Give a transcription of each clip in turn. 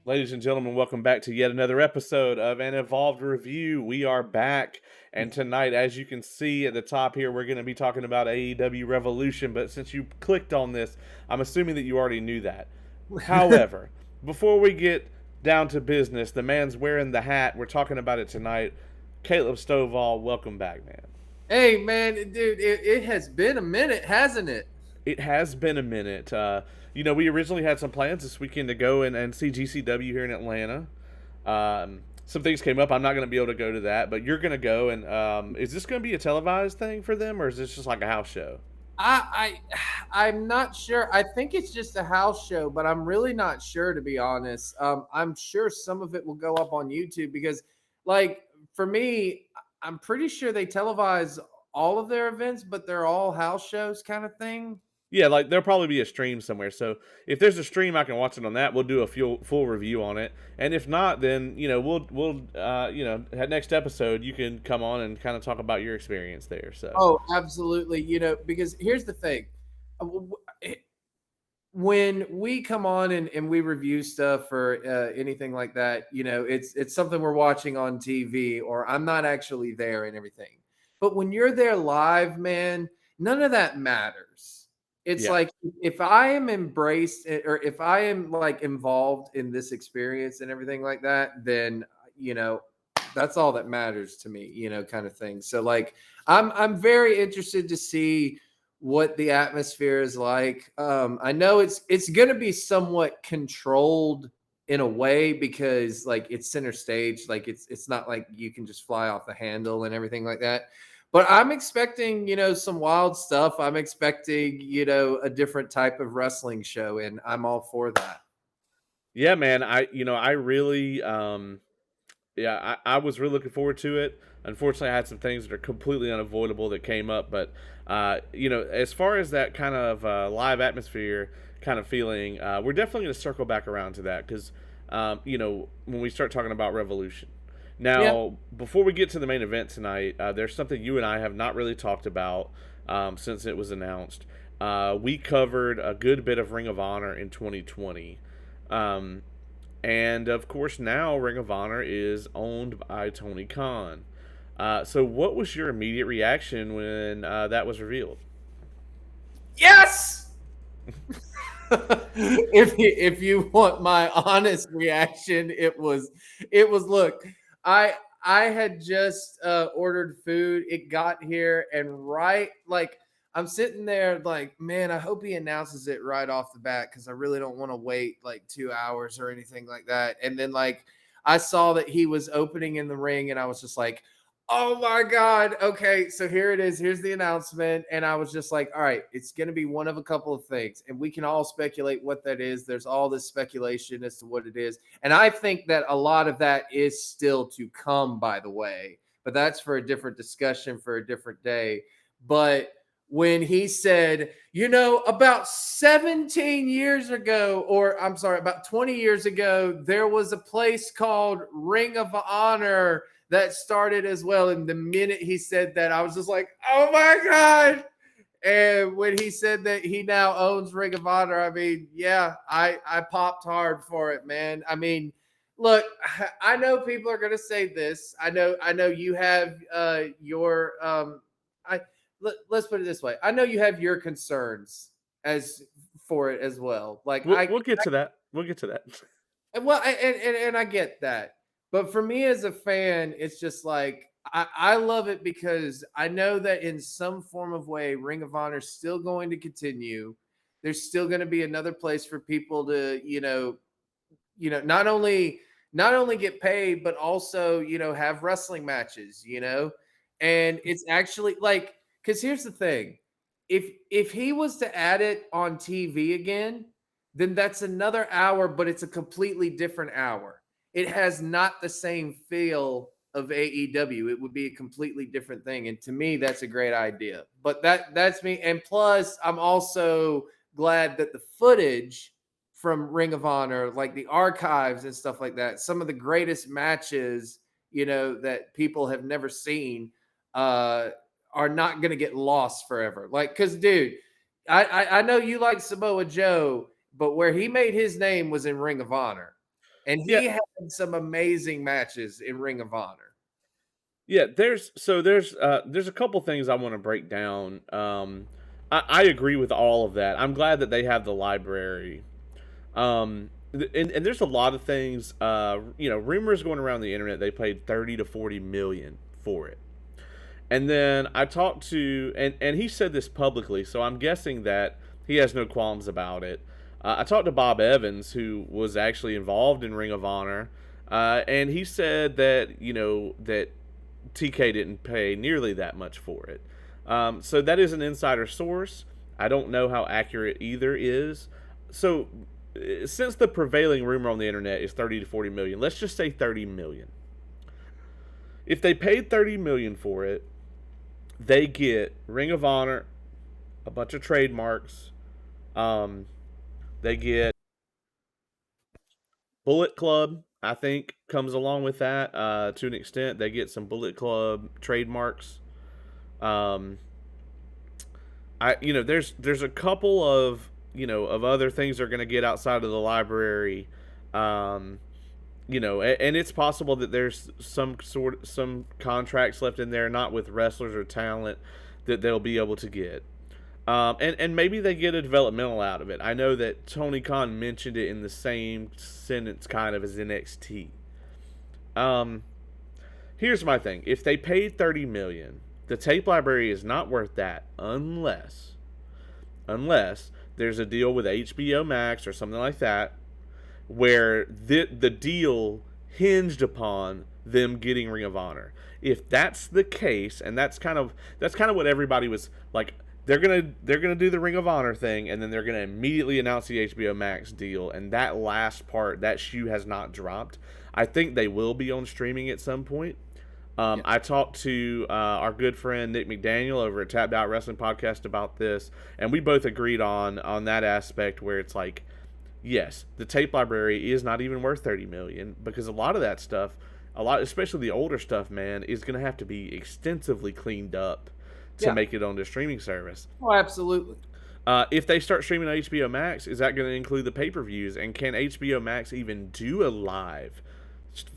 Ladies and gentlemen, welcome back to yet another episode of an Evolved Review. We are back, and tonight, as you can see at the top here, we're going to be talking about AEW Revolution. But since you clicked on this, I'm assuming that you already knew that. However, before we get down to business, the man's wearing the hat. We're talking about it tonight. Caleb Stovall, welcome back, man. Hey man, dude, it has been a minute, hasn't it? It has been a minute. We originally had some plans this weekend to go and see GCW here in Atlanta. Some things came up. I'm not going to be able to go to that, but you're going to go. And is this going to be a televised thing for them, or is this just like a house show? I'm not sure. I think it's just a house show, but I'm really not sure to be honest. I'm sure some of it will go up on YouTube because, like, for me, I'm pretty sure they televise all of their events, but they're all house shows kind of thing. Yeah, like there'll probably be a stream somewhere. So if there's a stream, I can watch it on that. We'll do a full review on it. And if not, then we'll that next episode you can come on and kind of talk about your experience there. So Oh, absolutely. Because here's the thing. When we come on and we review stuff or anything like that, it's something we're watching on TV or I'm not actually there and everything. But when you're there live, man, none of that matters. It's yeah, like if I am embraced or if I am like involved in this experience and everything like that, then that's all that matters to me, kind of thing. So like I'm very interested to see what the atmosphere is like. I know it's going to be somewhat controlled in a way because like it's center stage, like it's not like you can just fly off the handle and everything like that. But I'm expecting, some wild stuff. I'm expecting, a different type of wrestling show, and I'm all for that. yeah, man. I really I was really looking forward to it. Unfortunately, I had some things that are completely unavoidable that came up, but as far as that kind of live atmosphere kind of feeling, we're definitely going to circle back around to that because when we start talking about Revolution. Yeah. Now, before we get to the main event tonight, there's something you and I have not really talked about since it was announced. We covered a good bit of Ring of Honor in 2020. Um, and of course, now Ring of Honor is owned by Tony Khan. So, what was your immediate reaction when that was revealed? Yes. If you want my honest reaction, it was look, I had just ordered food. It got here and right like I'm sitting there like, man, I hope he announces it right off the bat because I really don't want to wait like 2 hours or anything like that. And then like I saw that he was opening in the ring and I was just like, oh my God. Okay. So here it is. Here's the announcement. And I was just like, all right, it's going to be one of a couple of things. And we can all speculate what that is. There's all this speculation as to what it is. And I think that a lot of that is still to come, by the way. But that's for a different discussion for a different day. But when he said, about 17 years ago, or I'm sorry, about 20 years ago, there was a place called Ring of Honor that started as well. And the minute he said that, I was just like, oh my God. And when he said that he now owns Ring of Honor, I mean, yeah, I popped hard for it, man. I mean, look, I know people are gonna say this. I know you have your I let's put it this way. I know you have your concerns as for it as well. Like We'll get to that. We'll get to that. and I get that. But for me as a fan, it's just like I love it because I know that in some form of way, Ring of Honor is still going to continue. There's still going to be another place for people to, not only get paid, but also, have wrestling matches. And it's actually like, because here's the thing. If he was to add it on TV again, then that's another hour, but it's a completely different hour. It has not the same feel of AEW. It would be a completely different thing. And to me, that's a great idea. But that's me. And plus, I'm also glad that the footage from Ring of Honor, like the archives and stuff like that, some of the greatest matches, that people have never seen, are not going to get lost forever. Like, because, dude, I know you like Samoa Joe, but where he made his name was in Ring of Honor. and Yeah, he had some amazing matches in Ring of Honor. yeah. There's a couple things I want to break down. I agree with all of that. I'm glad that they have the library. And there's a lot of things. Rumors going around the internet. They paid 30 to 40 million for it. And then I talked to, and he said this publicly, so I'm guessing that he has no qualms about it. I talked to Bob Evans, who was actually involved in Ring of Honor, and he said that that TK didn't pay nearly that much for it. So that is an insider source. I don't know how accurate either is. So since the prevailing rumor on the internet is 30 to 40 million, let's just say 30 million. If they paid 30 million for it, they get Ring of Honor, a bunch of trademarks. Um, they get Bullet Club. I think comes along with that to an extent. They get some Bullet Club trademarks. Um, there's a couple of of other things they're going to get outside of the library. Um, and it's possible that there's some contracts left in there, not with wrestlers or talent, that they'll be able to get. And maybe they get a developmental out of it. I know that Tony Khan mentioned it in the same sentence kind of as NXT. Um, Here's my thing: if they paid 30 million, the tape library is not worth that unless there's a deal with HBO Max or something like that, where the deal hinged upon them getting Ring of Honor. If that's the case, and that's kind of what everybody was like, they're gonna do the Ring of Honor thing, and then they're gonna immediately announce the HBO Max deal, and that last part, that shoe has not dropped. I think they will be on streaming at some point. Yeah. I talked to our good friend Nick McDaniel over at Tapped Out Wrestling Podcast about this, and we both agreed on that aspect where it's like, yes, the tape library is not even worth 30 million because a lot of that stuff, especially the older stuff, man, is going to have to be extensively cleaned up to Yeah. make it on the streaming service. Oh, absolutely. If they start streaming on HBO Max, is that going to include the pay-per-views? And can HBO Max even do a live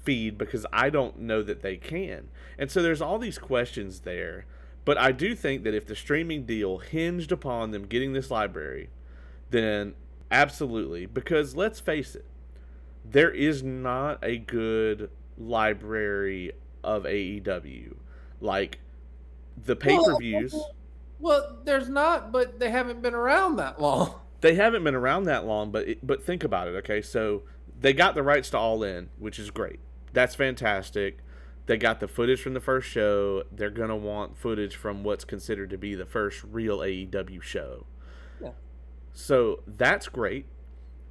feed? Because I don't know that they can. And so there's all these questions there. But I do think that if the streaming deal hinged upon them getting this library, then absolutely. Because let's face it, there is not a good library of AEW. Like the pay per Well, views, well, there's not, but they haven't been around that long. they haven't been around that long. But think about it. Okay, so they got the rights to All In, which is great. That's fantastic. They got the footage from the first show. They're gonna want footage from what's considered to be the first real AEW show. Yeah. So that's great.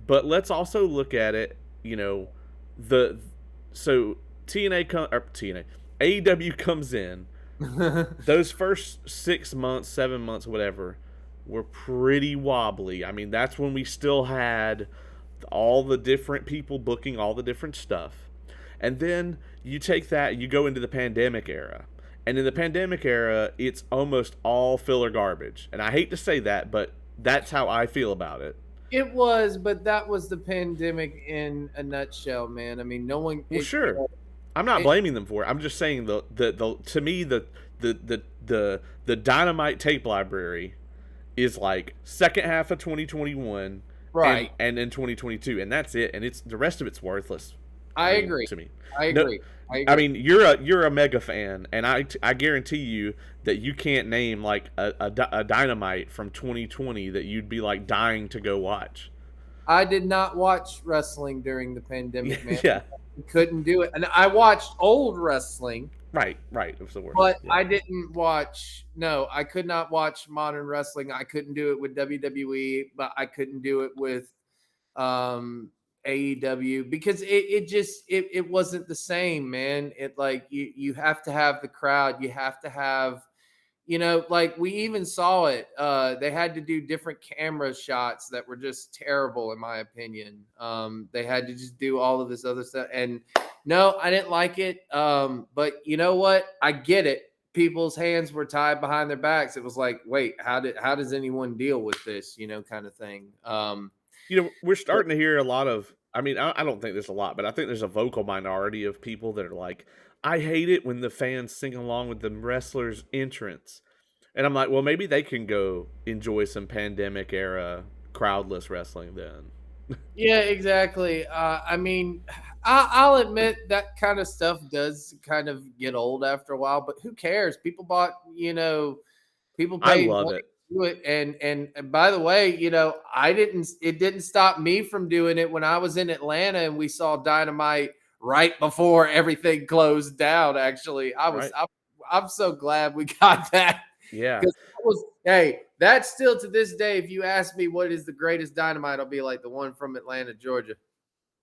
But let's also look at it, the so TNA AEW comes in. Those first 6 months, 7 months, whatever, were pretty wobbly. I mean, that's when we still had all the different people booking all the different stuff. And then you take that, you go into the pandemic era. And in the pandemic era, it's almost all filler garbage. And I hate to say that, but that's how I feel about it. It was, but that was the pandemic in a nutshell, man. I mean, no one. Well, sure. I'm not blaming them for it. I'm just saying the to me the Dynamite tape library is like second half of 2021, Right. and in 2022, and that's it. And it's the rest of it's worthless. I agree. To me. I No, agree. I mean you're a mega fan, and I guarantee you that you can't name like a Dynamite from 2020 that you'd be like dying to go watch. I did not watch wrestling during the pandemic, man. Yeah. Couldn't do it. And I watched old wrestling, Right. It was the word. but Yeah. I didn't watch. No, I could not watch modern wrestling. I couldn't do it with WWE, but I couldn't do it with um AEW because it wasn't the same, man. It like you have to have the crowd. You have to have like we even saw it. They had to do different camera shots that were just terrible, in my opinion. They had to just do all of this other stuff. And no, I didn't like it. But you know what? I get it. People's hands were tied behind their backs. It was like, wait, how does anyone deal with this? Kind of thing. We're starting to hear a lot of I mean, I don't think there's a lot, but I think there's a vocal minority of people that are like, I hate it when the fans sing along with the wrestler's entrance. And I'm like, well, maybe they can go enjoy some pandemic era crowdless wrestling then. Yeah, exactly. I mean, I'll admit that kind of stuff does kind of get old after a while, but who cares? People bought, people I paid love money it. to do it, and by the way, I didn't. It didn't stop me from doing it when I was in Atlanta and we saw Dynamite right before everything closed down. Actually, Right. I'm so glad we got that Yeah. because that was hey, that's still to this day. If you ask me what is the greatest Dynamite, I'll be like the one from Atlanta, Georgia.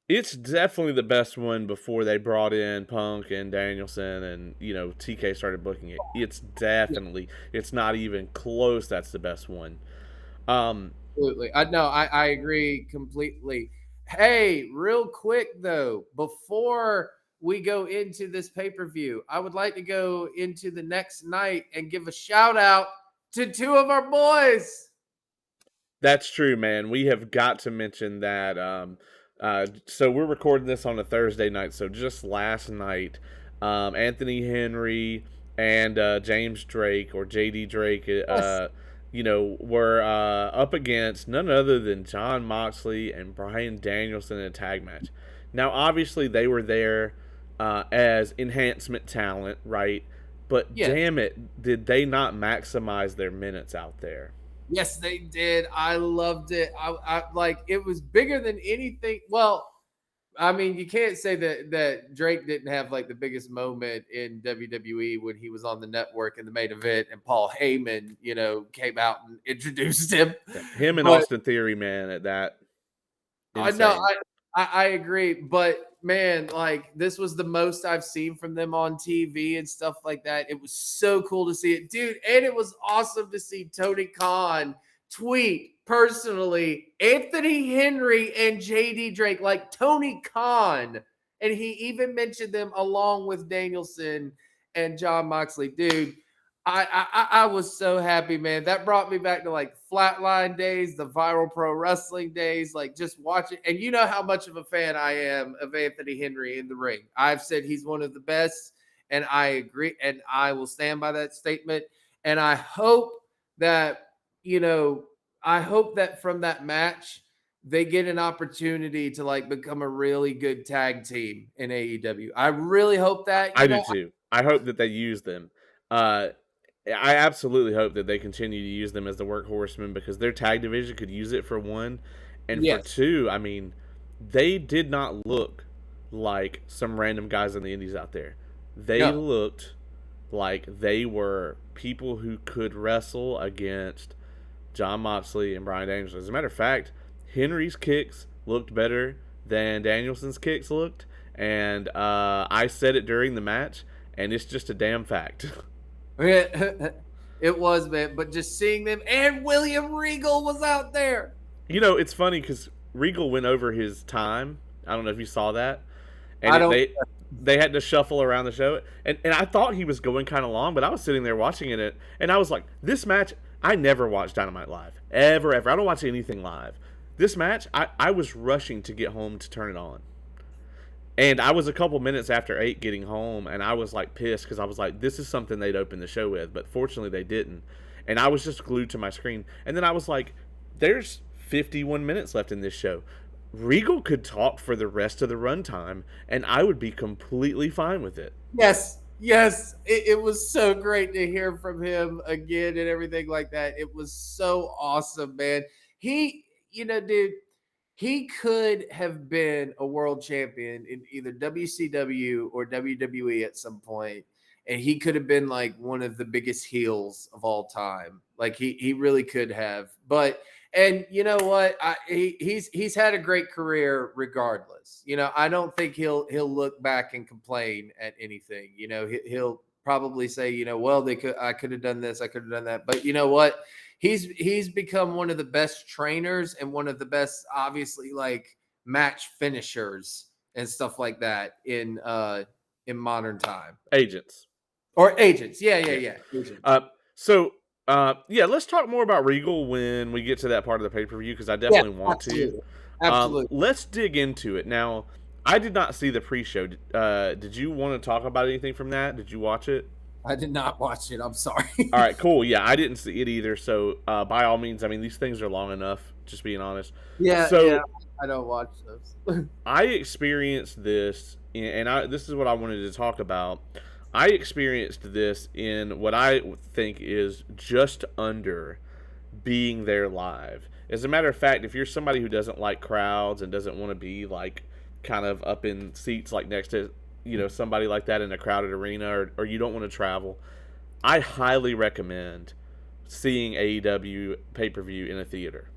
It's definitely the best one before they brought in Punk and Danielson and, TK started booking it. It's not even close. That's the best one. Um, Absolutely. I agree completely. Hey, real quick though, before we go into this pay-per-view, I would like to go into the next night and give a shout out to two of our boys. That's true, man. We have got to mention that. So we're recording this on a Thursday night. So just last night, Anthony Henry and James Drake or JD Drake, Yes. were up against none other than John Moxley and Bryan Danielson in a tag match. Now, obviously, they were there as enhancement talent, right? But Yes. damn it, did they not maximize their minutes out there? Yes, they did. I loved it. I like it was bigger than anything. Well, I mean, you can't say that Drake didn't have like the biggest moment in WWE when he was on the network in the main event and Paul Heyman, came out and introduced him. Yeah, him and But Austin Theory, man, at that I know insane. I agree, but man, like this was the most I've seen from them on TV and stuff like that. It was so cool to see it, dude, and it was awesome to see Tony Khan tweet personally Anthony Henry and JD Drake, like Tony Khan, and he even mentioned them along with Danielson and John Moxley, dude. I was so happy, man. That brought me back to like Flatline days, the viral pro wrestling days, like just watching. And you know how much of a fan I am of Anthony Henry in the ring. I've said he's one of the best, and I agree, and I will stand by that statement. And I hope that, you know, I hope that from that match, they get an opportunity to like become a really good tag team in AEW. I really hope that, I do too. I hope that they use them. Uh, I absolutely hope that they continue to use them as the workhorsemen because their tag division could use it for one, and for yes, two. I mean, they did not look like some random guys in the indies out there. They no, looked like they were people who could wrestle against John Moxley and Bryan Danielson. As a matter of fact, Henry's kicks looked better than Danielson's kicks looked, and I said it during the match, and it's just a damn fact. it was, man. But just seeing them and William Regal was out there. It's funny because Regal went over his time. I don't know if you saw that, and I don't. they had to shuffle around the show, and I thought he was going kind of long, but I was sitting there watching it, and I was like, this match. I never watch Dynamite live, ever, ever. I don't watch anything live. This match, I was rushing to get home to turn it on. And I was a couple minutes after 8 getting home, and I was like pissed because I was like, this is something they'd open the show with, but fortunately they didn't. And I was just glued to my screen. And then I was like, there's 51 minutes left in this show. Regal could talk for the rest of the runtime, and I would be completely fine with it. Yes, yes. It was so great to hear from him again and everything like that. It was so awesome, man. Dude, he could have been a world champion in either WCW or WWE at some point, and he could have been like one of the biggest heels of all time. Like he really could have. But and you know what? He's had a great career regardless. I don't think he'll look back and complain at anything. He'll probably say, well, I could have done this, I could have done that. But you know what? He's become one of the best trainers and one of the best, obviously, like match finishers and stuff like that in modern time. Agents. Or agents. Yeah, yeah, Yeah. yeah. Agents. So, yeah, let's talk more about Regal when we get to that part of the pay per view because I Yeah, definitely want to. absolutely. Absolutely. Let's dig into it now. I did not see the pre-show. Did you want to talk about anything from that? Did you watch it? I did not watch it. I'm All sorry. right, cool. Yeah, I didn't see it either. So, by all means, I mean these things are long enough. Just being honest. Yeah, yeah. So, I don't watch those. I experienced this, and this is what I wanted to talk about. I experienced this in what I think is just under being there live. As a matter of fact, if you're somebody who doesn't like crowds and doesn't want to be like kind of up in seats like next to somebody like that in a crowded arena, or you don't want to travel, I highly recommend seeing AEW pay per view in a theater.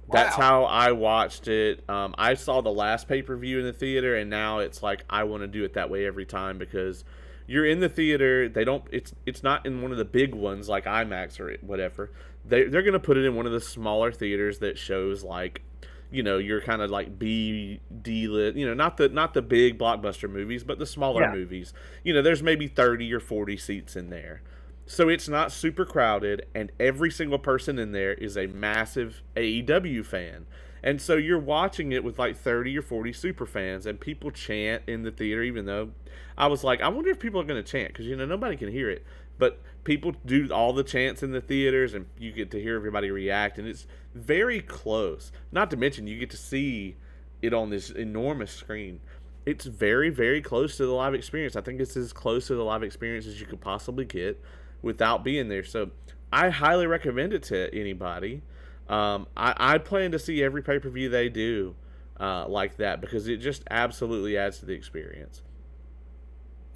That's Wow. how I watched it. I saw the last pay per view in the theater, and now it's like I want to do it that way every time because you're in the theater. They don't. It's not in one of the big ones like IMAX or whatever. They're gonna put it in one of the smaller theaters that shows like, you're kind of like B D lit. Not the big blockbuster movies, but the smaller Yeah. movies. There's maybe 30 or 40 seats in there. So it's not super crowded, and every single person in there is a massive AEW fan. And so you're watching it with like 30 or 40 super fans, and people chant in the theater, even though I was like, I wonder if people are going to chant, because, nobody can hear it. But people do all the chants in the theaters, and you get to hear everybody react, and it's very close. Not to mention, you get to see it on this enormous screen. It's very, very close to the live experience. I think it's as close to the live experience as you could possibly get without being there. So I highly recommend it to anybody. I plan to see every pay per view they do like that because it just absolutely adds to the experience.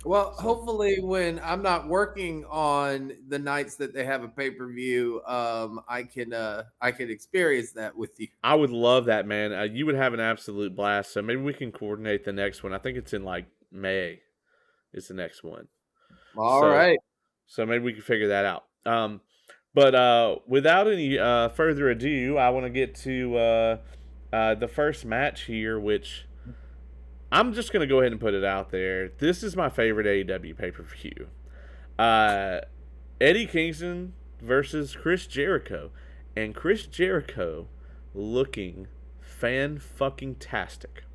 Well, So hopefully, when I'm not working on the nights that they have a pay per view, I can experience that with you. I would love that, man. You would have an absolute blast. So maybe we can coordinate the next one. I think it's in like May. Is the next one. All So right. so maybe we can figure that out. But without any further ado, I want to get to the first match here, which I'm just going to go ahead and put it out there. This is my favorite AEW pay per view. Uh, Eddie Kingston versus Chris Jericho. And Chris Jericho looking fan fucking tastic.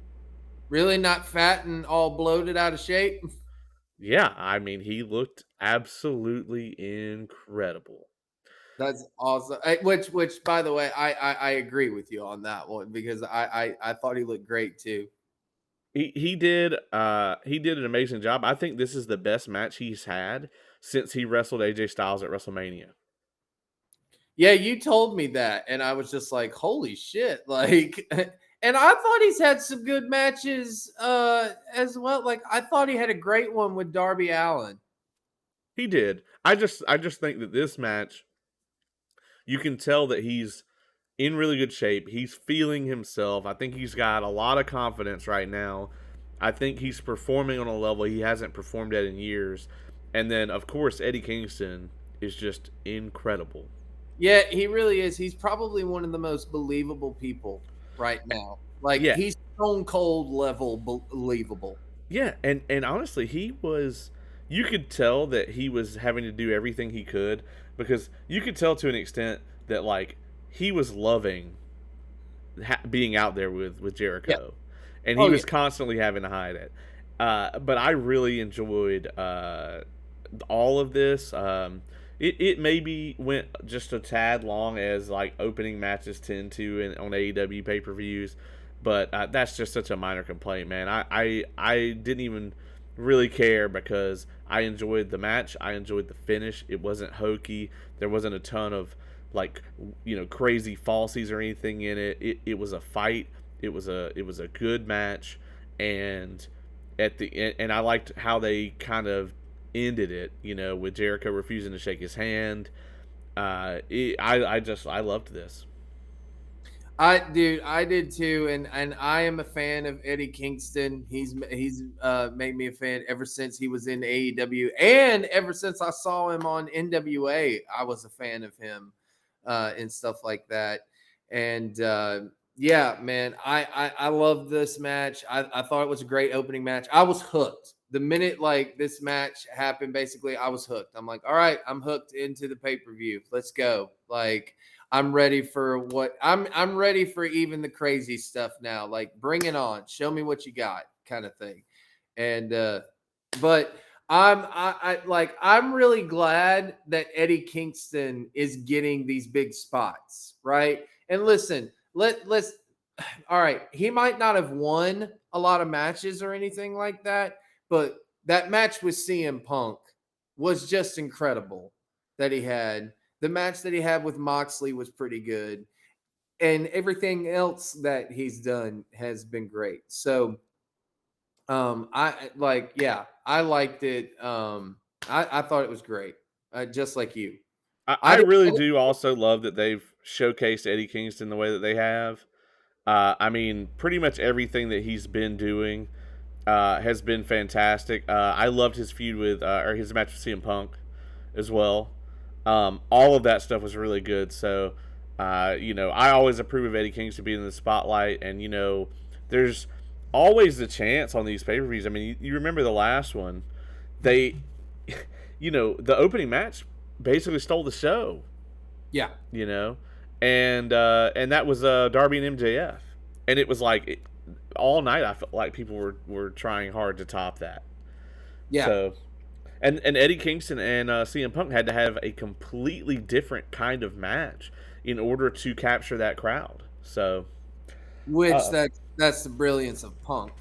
Really not fat and all bloated out of shape. Yeah, I mean, he looked absolutely incredible. That's awesome. Which, by the way, I agree with you on that one because I thought he looked great too. He did an amazing job. I think this is the best match he's had since he wrestled AJ Styles at WrestleMania. Yeah, you told me that, and I was just like, "Holy shit!" Like, and I thought he's had some good matches as well. Like, I thought he had a great one with Darby Allen. He did. I just think that this match, you can tell that he's in really good shape. He's feeling himself. I think he's got a lot of confidence right now. I think he's performing on a level he hasn't performed at in years. And then of course Eddie Kingston is just incredible. Yeah, he really is. He's probably one of the most believable people right now. Like, Yeah. he's Stone Cold level believable. Yeah, and honestly, you could tell that he was having to do everything he could because you could tell to an extent that like he was loving being out there with Yeah. Jericho, and he Oh yeah. was constantly having to hide it. But I really enjoyed all of this. It maybe went just a tad long as like opening matches tend to on AEW pay per views, but that's just such a minor complaint, man. I didn't even really care because I enjoyed the match. I enjoyed the finish. It wasn't hokey. There wasn't a ton of like crazy falsies or anything in it. It was a fight. It was a good match, and and I liked how they kind of ended it. With Jericho refusing to shake his hand. I loved this. I did too, and I am a fan of Eddie Kingston. He's made me a fan ever since he was in AEW, and ever since I saw him on NWA, I was a fan of him and stuff like that. And yeah, man, I love this match. I thought it was a great opening match. I was hooked the minute like this match happened. Basically, I was hooked. I'm like, all right, I'm hooked into the pay per view. Let's go. Like, I'm ready for what I'm ready for even the crazy stuff now. Like bring it on. Show me what you got kind of thing. And but I'm really glad that Eddie Kingston is getting these big spots, right? And listen, let's all right, he might not have won a lot of matches or anything like that, but that match with CM Punk was just incredible that he had. The match that he had with Moxley was pretty good. And everything else that he's done has been great. So I like, yeah, I liked it. I thought it was great. Just like you. I I did really do also love that they've showcased Eddie Kingston the way that they have. I mean, pretty much everything that he's been doing has been fantastic. I loved his feud with, or his match with CM Punk as well. All of that stuff was really good. So, I always approve of Eddie Kingston being in the spotlight, and there's always the chance on these pay per views. I mean, you remember the last one? They, the opening match basically stole the show. yeah. You know, and that was Darby and MJF, and it was like all night. I felt like people were trying hard to top that. Yeah. So, and Eddie Kingston and CM Punk had to have a completely different kind of match in order to capture that crowd. So, Which uh, that's the brilliance of Punk.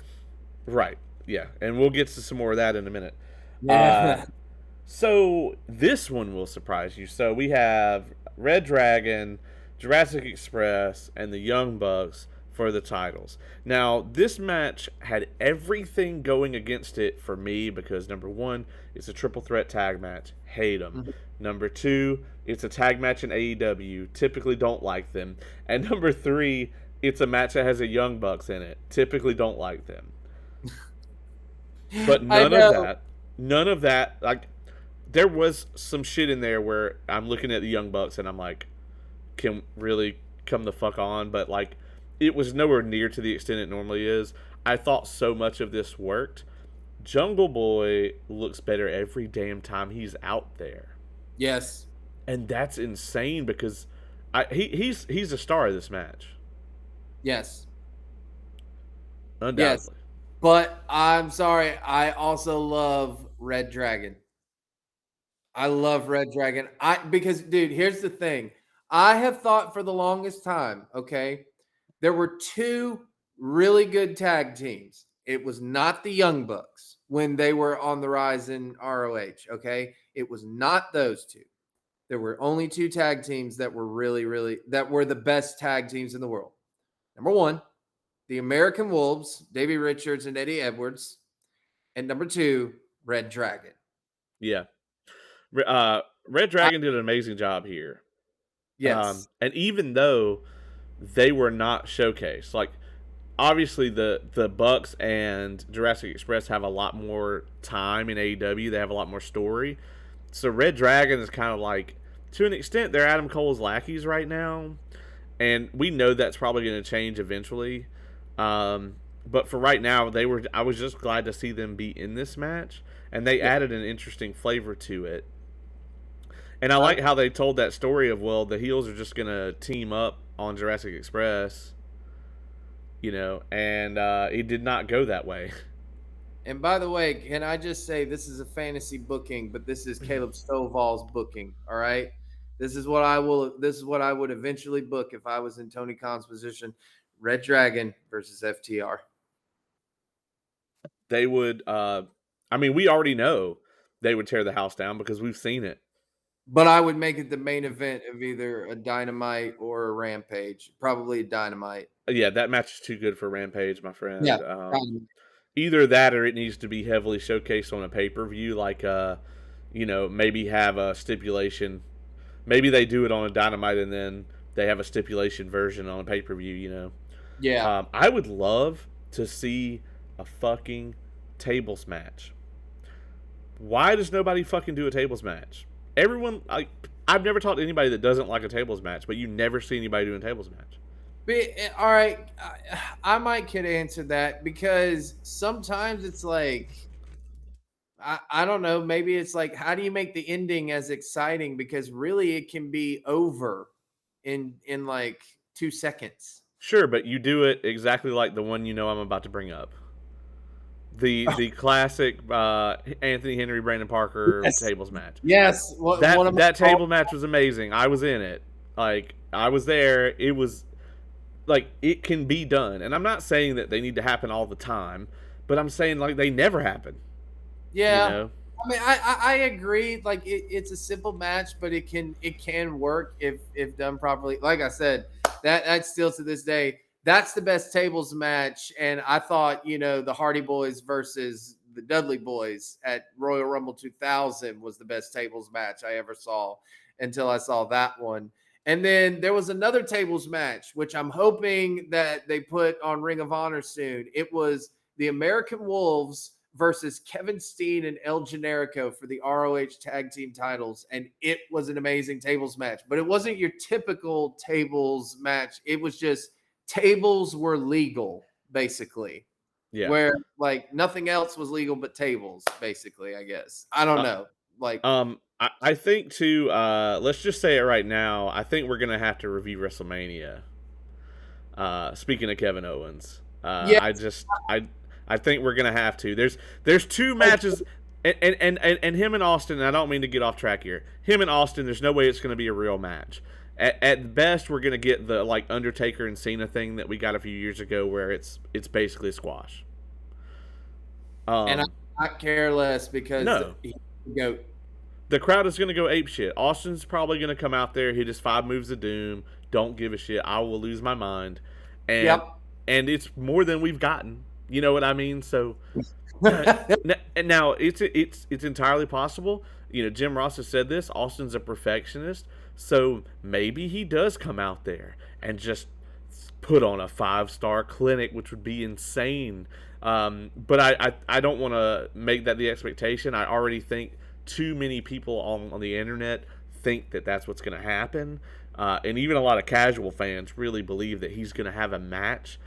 right, yeah, and we'll get to some more of that in a minute. Uh, Yeah. so this one will surprise you. So we have Red Dragon, Jurassic Express, and the Young Bucks for the titles. Now, this match had everything going against it for me because number one, it's a triple threat tag match. Hate them. Mhm. Number two, it's a tag match in AEW. Typically don't like them. And number three, it's a match that has a Young Bucks in it. Typically don't like them. But I know. none of that, like, there was some shit in there where I'm looking at the Young Bucks and I'm like, can really come the fuck on, but like it was nowhere near to the extent it normally is. I thought so much of this worked. Jungle Boy looks better every damn time he's out there, Yes. and that's insane because he's the star of this match, Yes. Yes. undoubtedly. But I'm sorry, I also love Red Dragon. I love Red Dragon. I because dude, here's the thing. I have thought for the longest time, okay, there were two really good tag teams. It was not the Young Bucks when they were on the rise in ROH, okay? It was not those two. There were only two tag teams that were really that were the best tag teams in the world. Number 1, the American Wolves, Davey Richards and Eddie Edwards, and number 2, Red Dragon. Yeah, Red I, Dragon did an amazing job here, yes. and even though they were not showcased, like obviously the Bucks and Jurassic Express have a lot more time in AEW. They have a lot more story. So Red Dragon is kind of like, to an extent, they're Adam Cole's lackeys right now, and we know that's probably going to change eventually. But for right now, they were. I was just glad to see them be in this match, and they Yeah. added an interesting flavor to it. And I I like how they told that story of, well, the heels are just going to team up on Jurassic Express, and it did not go that way. And by the way, can I just say this is a fantasy booking, but this is Caleb Stovall's booking. All right. This is what I would eventually book if I was in Tony Khan's position. Red Dragon versus FTR. They would. I mean, we already know they would tear the house down because we've seen it. But I would make it the main event of either a Dynamite or a Rampage. Probably a Dynamite. Yeah, that match is too good for Rampage, my Yeah. friend. Dynamite. Either that or it needs to be heavily showcased on a pay per view, like maybe have a stipulation. Maybe they do it on a Dynamite and then they have a stipulation version on a pay per view. Yeah. I would love to see a fucking tables match. Why does nobody fucking do a tables match? Everyone, I've never talked to anybody that doesn't like a tables match, but you never see anybody doing a tables match. All right, I might could answer that because sometimes it's like I don't know. Maybe it's like how do you make the ending as exciting? Because really, it can be over in like 2 seconds. Sure, but you do it exactly like the one I'm about to bring up. The classic Anthony Henry Brandon Parker Yes, tables match. yes. One of my That all table match was amazing. I was in it. Like I was there. It was like it can be done. And I'm not saying that they need to happen all the time, but I'm saying like they never happen, you Yeah, know? I mean, I agree. Like it's a simple match, but it can work if done properly. Like I said, that's still to this day that's the best tables match. And I thought the Hardy Boys versus the Dudley Boys at Royal Rumble 2000 was the best tables match I ever saw until I saw that one. And then there was another tables match, which I'm hoping that they put on Ring of Honor soon. It was the American Wolves versus Kevin Steen and El Generico for the ROH tag team titles. And it was an amazing tables match, but it wasn't your typical tables match. It was just tables were legal, basically, Yeah. where like nothing else was legal but tables, basically, I guess. I don't Uh, know. Like, I think too. Let's just say it right now. I think we're gonna have to review WrestleMania. Speaking of Kevin Owens, yeah, I think we're gonna have to. There's two matches, and him and Austin. And I don't mean to get off track here. Him and Austin. There's no way it's gonna be a real match. At best, we're gonna get the like Undertaker and Cena thing that we got a few years ago, where it's basically a squash. and Um, I care less because no, he's the goat. the crowd is going to go ape shit. Austin's probably going to come out there, hit his 5 moves of doom. Don't give a shit. I will lose my mind, and Yep. it's more than we've gotten. You know what I mean? So, and now it's entirely possible. Jim Ross has said this. Austin's a perfectionist, so maybe he does come out there and just put on a 5-star clinic, which would be insane. But I don't want to make that the expectation. I already think too many people on the internet think that that's what's going to happen. And even a lot of casual fans really believe that he's going to have a match.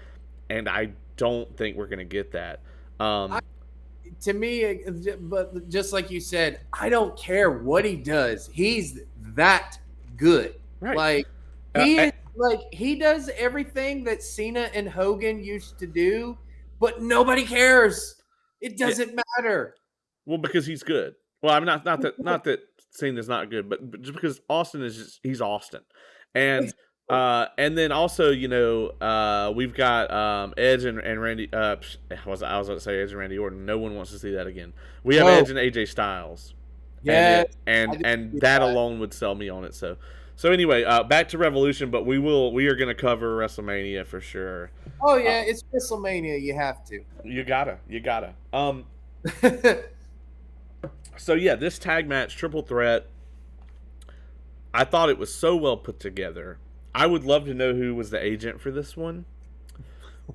And I don't think we're going to get that. To me, but just like you said, I don't care what he does. He's that good. Right. Like he does everything that Cena and Hogan used to do, but nobody cares. It doesn't matter. Well, because he's good. Well, I'm not that Cena's not good, but just because Austin is he's Austin, and then also we've got Edge and Randy. I was about to say Edge and Randy Orton. No one wants to see that again. We have Edge and AJ Styles. Yeah, and that alone would sell me on it. So anyway, back to Revolution, but we are going to cover WrestleMania for sure. Oh yeah, it's WrestleMania. You have to. You gotta. So yeah, this tag match, triple threat, I thought it was so well put together. I would love to know who was the agent for this one,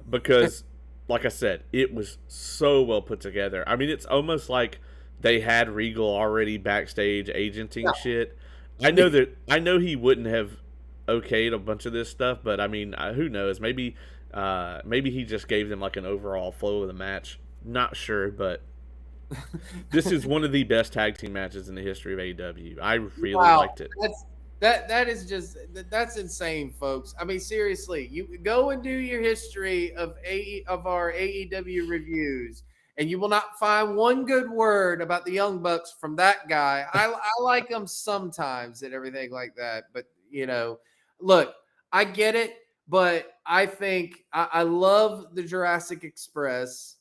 because, like I said, it was so well put together. I mean, it's almost like they had Regal already backstage agenting shit. I know he wouldn't have okayed a bunch of this stuff, but I mean, who knows? Maybe he just gave them like an overall flow of the match. Not sure, but this is one of the best tag team matches in the history of AEW. I really liked it. That's insane, folks. I mean, seriously, you go and do your history of our AEW reviews, and you will not find one good word about the Young Bucks from that guy. I like them sometimes and everything like that, but look, I get it, but I think I love the Jurassic Express.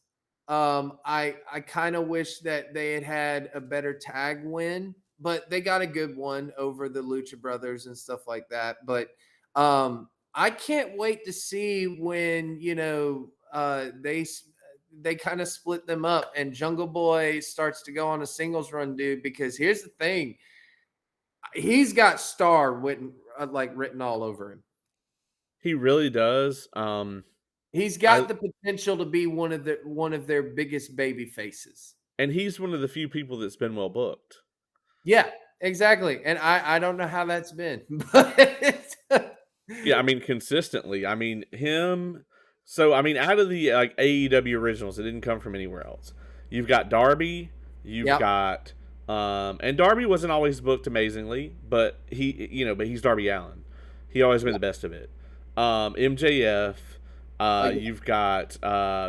I kind of wish that they had a better tag win, but they got a good one over the Lucha Brothers and stuff like that. But I can't wait to see when they kind of split them up and Jungle Boy starts to go on a singles run, dude. Because here's the thing, he's got star written all over him. He really does. He's got the potential to be one of their biggest baby faces. And he's one of the few people that's been well booked. Yeah, exactly. And I don't know how that's been. But yeah, I mean, consistently. I mean, him. So, I mean, out of the AEW originals, it didn't come from anywhere else. You've got Darby. You've got, and Darby wasn't always booked amazingly, but he's Darby Allin. He always made Yeah. the best of it. MJF, Oh yeah. you've got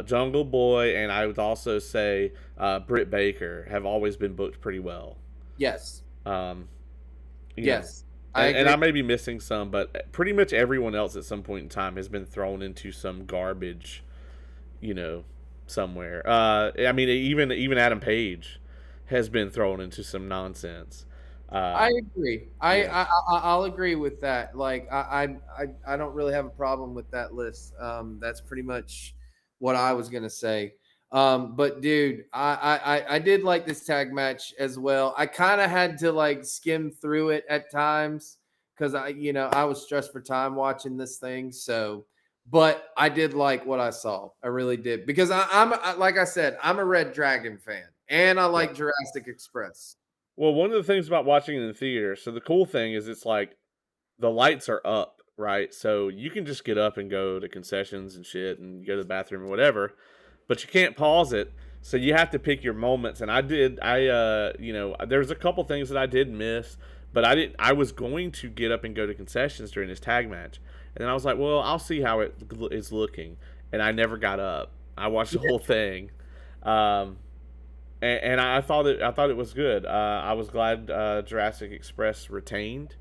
Jungle Boy, and I would also say Britt Baker have always been booked pretty well. Yes. Um, you know, Yes. I and agree. I may be missing some, but pretty much everyone else at some point in time has been thrown into some garbage, you know, somewhere. I mean, even Adam Page has been thrown into some nonsense. I Uh, agree. yeah. I'll agree with that. Like I don't really have a problem with that list. That's pretty much what I was gonna say. But dude, I did like this tag match as well. I kind of had to like skim through it at times because I was stressed for time watching this thing. So, but I did like what I saw. I really did because like I said, I'm a Red Dragon fan and I Yeah. like Jurassic Express. Well, one of the things about watching it in the theater, so the cool thing is it's like the lights are up, right? So you can just get up and go to concessions and shit and go to the bathroom or whatever, but you can't pause it. So you have to pick your moments. And there's a couple things that I did miss, but I was going to get up and go to concessions during this tag match. And then I was like, well, I'll see how it is looking. And I never got up. I watched the whole thing. Um, and I thought it was good. I was glad Jurassic Express retained.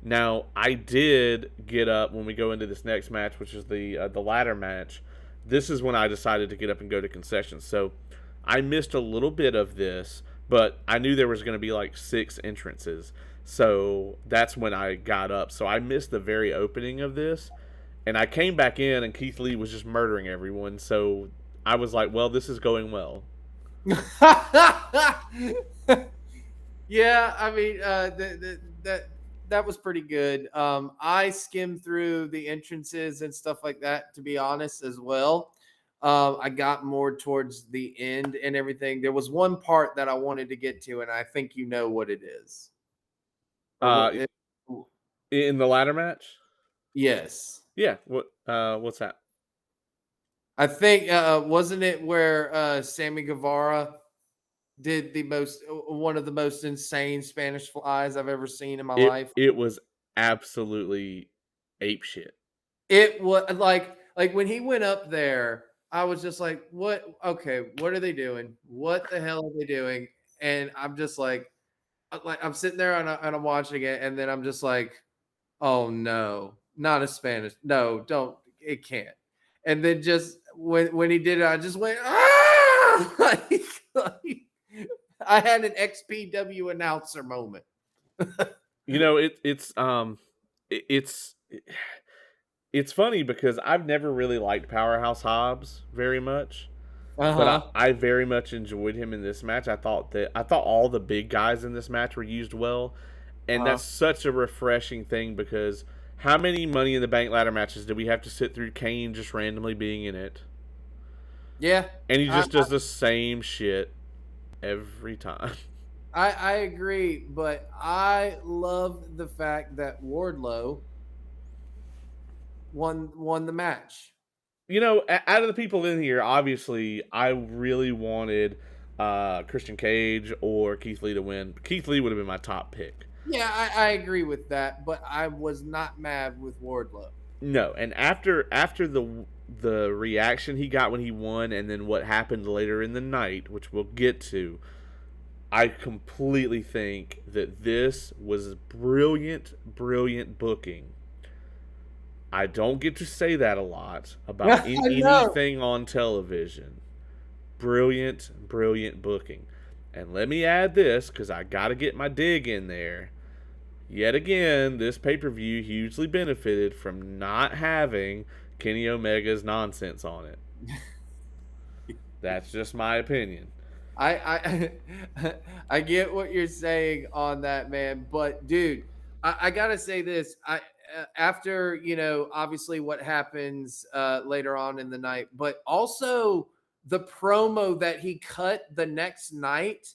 Now, I did get up when we go into this next match, which is the ladder match. This is when I decided to get up and go to concessions. So I missed a little bit of this, but I knew there was going to be like 6 entrances. So that's when I got up. So I missed the very opening of this, and I came back in, and Keith Lee was just murdering everyone. So I was like, well, this is going well. Yeah, I mean, that was pretty good. I skimmed through the entrances and stuff like that, to be honest, as well. I got more towards the end and everything. There was one part that I wanted to get to, and I think you know what it is, or Uh, what it. in the ladder match, Yes, yeah. What's that? I think wasn't it where Sammy Guevara did the most one of the most insane Spanish flies I've ever seen in my life. It was absolutely ape shit. It was like when he went up there, I was just like, "What? Okay, what are they doing? What the hell are they doing?" And I'm just like I'm sitting there and I'm watching it, and then I'm just like, "Oh no, not a Spanish. No, don't. It can't." And then just when he did it, I just went, "Ah!" like, I had an XPW announcer moment. You know, it's it's funny because I've never really liked Powerhouse Hobbs very much, Uh but huh. I very much enjoyed him in this match. I thought all the big guys in this match were used well, Uh and huh. that's such a refreshing thing because how many Money in the Bank ladder matches did we have to sit through Kane just randomly being in it? Yeah. And he I, just does the same shit every time. I agree, but I love the fact that Wardlow won the match. Out of the people in here, obviously, I really wanted Christian Cage or Keith Lee to win. Keith Lee would have been my top pick. Yeah, I agree with that, but I was not mad with Wardlow. No, and after the reaction he got when he won, and then what happened later in the night, which we'll get to, I completely think that this was brilliant, brilliant booking. I don't get to say that a lot about I know. anything on television. Brilliant, brilliant booking. And let me add this because I got to get my dig in there. Yet again, this pay per view hugely benefited from not having Kenny Omega's nonsense on it. That's just my opinion. I get what you're saying on that, man. But dude, I gotta say this. I After obviously what happens later on in the night, but also the promo that he cut the next night,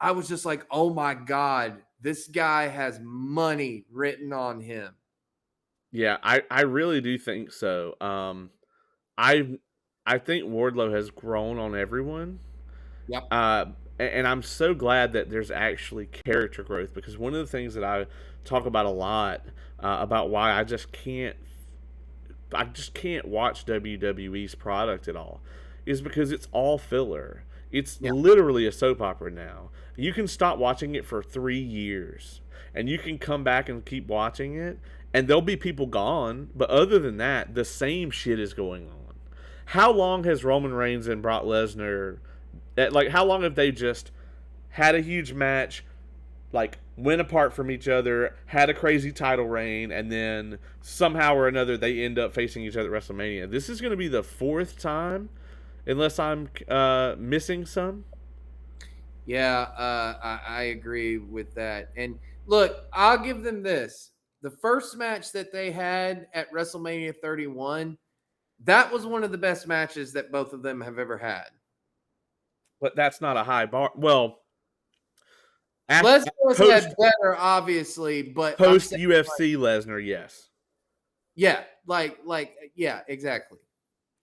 I was just like, oh my god, this guy has money written on him. Yeah, I really do think so. I I think Wardlow has grown on everyone. Yep. and I'm so glad that there's actually character growth, because one of the things that I talk about a lot, about why I just can't watch WWE's product at all, is because it's all filler. It's Yeah. literally a soap opera now. You can stop watching it for 3 years, and you can come back and keep watching it, and there'll be people gone. But other than that, the same shit is going on. How long has Roman Reigns and Brock Lesnar? Like, how long have they just had a huge match, like went apart from each other, had a crazy title reign, and then somehow or another they end up facing each other at WrestleMania? This is going to be the fourth time, unless I'm missing some. Yeah, I agree with that. And look, I'll give them this. The first match that they had at WrestleMania 31, that was one of the best matches that both of them have ever had. But that's not a high bar. Well, after, Lesnar's had post better, obviously, but I'm post saying, UFC Lesnar, yes, yeah, yeah, exactly.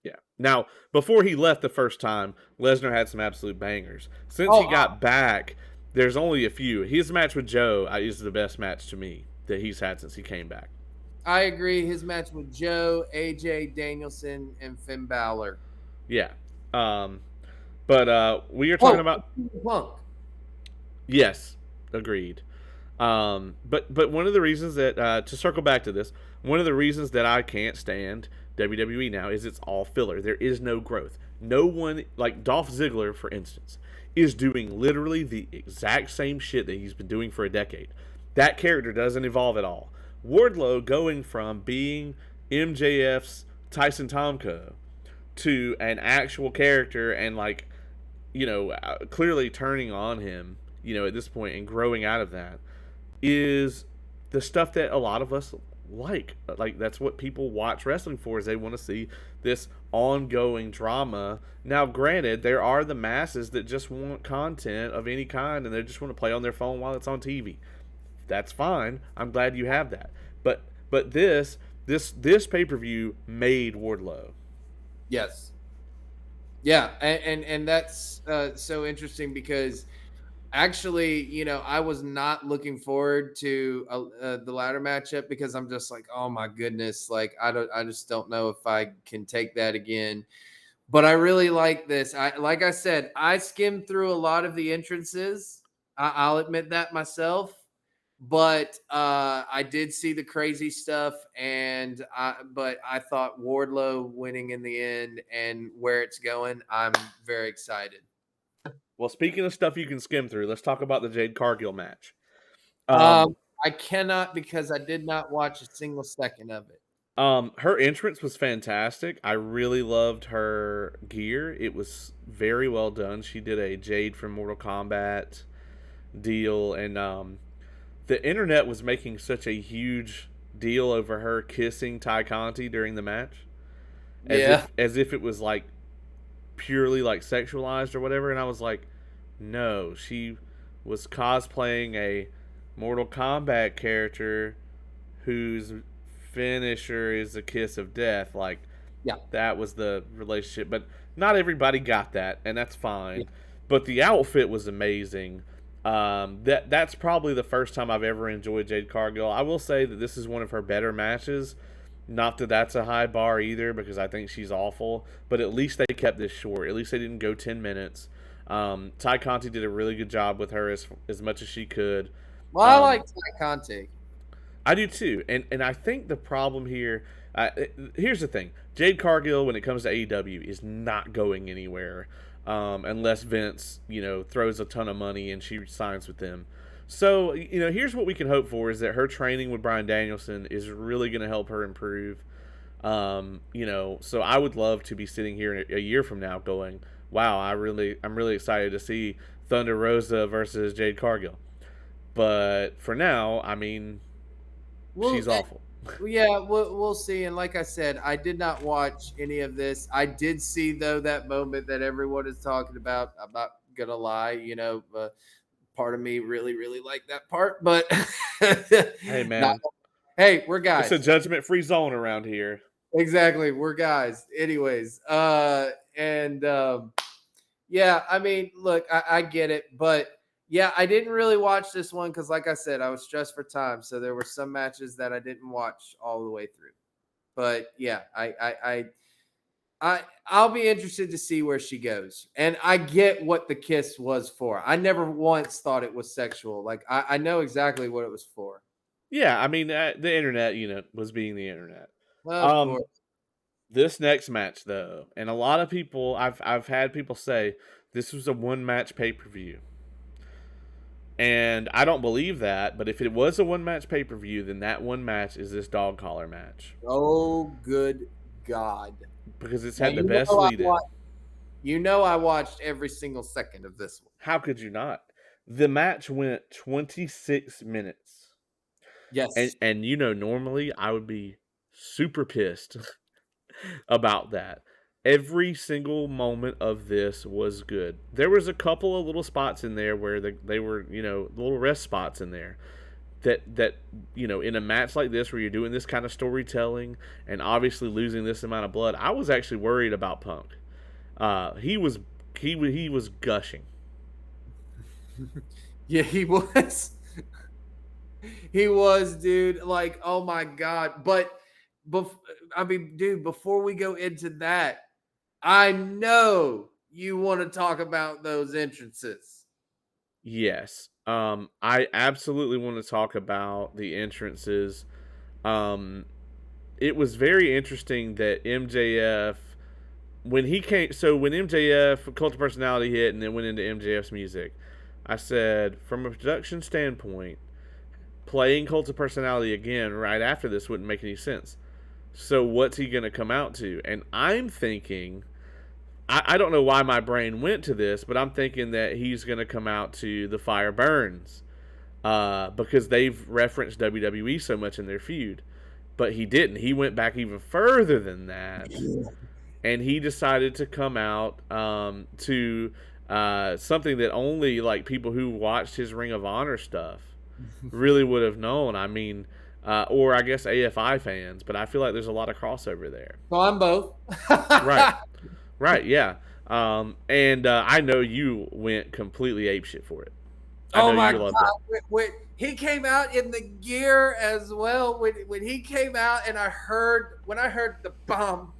yeah. Now, before he left the first time, Lesnar had some absolute bangers. Since he Oh, got back, there's only a few. His match with Joe is the best match to me that he's had since he came back. I agree. His match with Joe, AJ, Danielson, and Finn Balor. Yeah. Um, but we are talking Oh, about, Punk. yes, agreed. But one of the reasons that, to circle back to this, one of the reasons that I can't stand WWE now is it's all filler. There is no growth. No one, like Dolph Ziggler, for instance, is doing literally the exact same shit that he's been doing for a decade. That character doesn't evolve at all. Wardlow going from being MJF's Tyson Tomko to an actual character, and like, clearly turning on him, at this point, and growing out of that, is the stuff that a lot of us like. Like, that's what people watch wrestling for, is they want to see this ongoing drama. Now, granted, there are the masses that just want content of any kind, and they just want to play on their phone while it's on TV. That's fine. I'm glad you have that. But this pay-per-view made Wardlow. Yes. Yeah, and that's so interesting because actually, I was not looking forward to the ladder matchup because I'm just like, oh my goodness, like I just don't know if I can take that again. But I really like this. Like I said, I skimmed through a lot of the entrances. I'll admit that myself. But I did see the crazy stuff, but I thought Wardlow winning in the end and where it's going, I'm very excited. Well, speaking of stuff you can skim through, let's talk about the Jade Cargill match. Um, Um, I cannot because I did not watch a single second of it. her entrance was fantastic. I really loved her gear. It was very well done. She did a Jade from Mortal Kombat deal, and the internet was making such a huge deal over her kissing Ty Conti during the match, Yeah. as if it was like purely like sexualized or whatever. And I was like, no, she was cosplaying a Mortal Kombat character whose finisher is a kiss of death. Like, Yeah. that was the relationship. But not everybody got that, and that's fine. Yeah. But the outfit was amazing. That's probably the first time I've ever enjoyed Jade Cargill. I will say that this is one of her better matches. Not that that's a high bar either, because I think she's awful. But at least they kept this short. At least they didn't go 10 minutes. Ty Conti did a really good job with her as much as she could. Well, I like Ty Conti. I do too, and I think the problem here, here's the thing: Jade Cargill, when it comes to AEW, is not going anywhere, unless Vince, throws a ton of money and she signs with them. So, here's what we can hope for: is that her training with Bryan Danielson is really going to help her improve. So I would love to be sitting here a year from now, going, "Wow, I'm really excited to see Thunder Rosa versus Jade Cargill." But for now, I mean, Well, she's awful. yeah, we'll see. And like I said, I did not watch any of this. I did see though that moment that everyone is talking about. I'm not gonna lie, part of me really, really liked that part, but Hey, not. man, Hey, we're it's a guys. judgment-free zone around here. Exactly, we're guys. Anyways, and Yeah, I mean, look, I get it, but yeah, I didn't really watch this one because, like I said, I was stressed for time, so there were some matches that I didn't watch all the way through. But yeah, I'll be interested to see where she goes, and I get what the kiss was for. I never once thought it was sexual. Like I know exactly what it was for. Yeah, I mean, the internet, was being the internet. Well, of Um, course. this next match though, and a lot of people, I've had people say this was a one match pay per view, and I don't believe that. But if it was a one match pay per view, then that one match is this dog collar match Oh, good God! because it's Now had the best lead in. I watched every single second of this one. How could you not? The match went 26 minutes. And Yes. and normally I would be super pissed about that. Every single moment of this was good. There was a couple of little spots in there where they were, little rest spots in there that in a match like this where you're doing this kind of storytelling and obviously losing this amount of blood, I was actually worried about Punk. He was gushing. Yeah, he was. He was, dude. Like, oh my God. But bef- I mean, dude, before we go into that, I know you want to talk about those entrances. Yes. I absolutely want to talk about the entrances. Um, it was very interesting that MJF when MJF Cult of Personality hit and then went into MJF's music, I said from a production standpoint, playing Cult of Personality again right after this wouldn't make any sense. So what's he gonna come out to? And I'm thinking I don't know why my brain went to this, but I'm thinking that he's gonna come out to The Fire Burns. Because they've referenced WWE so much in their feud. But he didn't. He went back even further than that, and he decided to come out to something that only like people who watched his Ring of Honor stuff really would have known. I mean, or I guess AFI fans, but I feel like there's a lot of crossover there. So I'm both. Right, right, yeah. And I know you went completely apeshit for it. I Oh know my you loved it. God. He came out in the gear as well. When he came out and when I heard the bomb,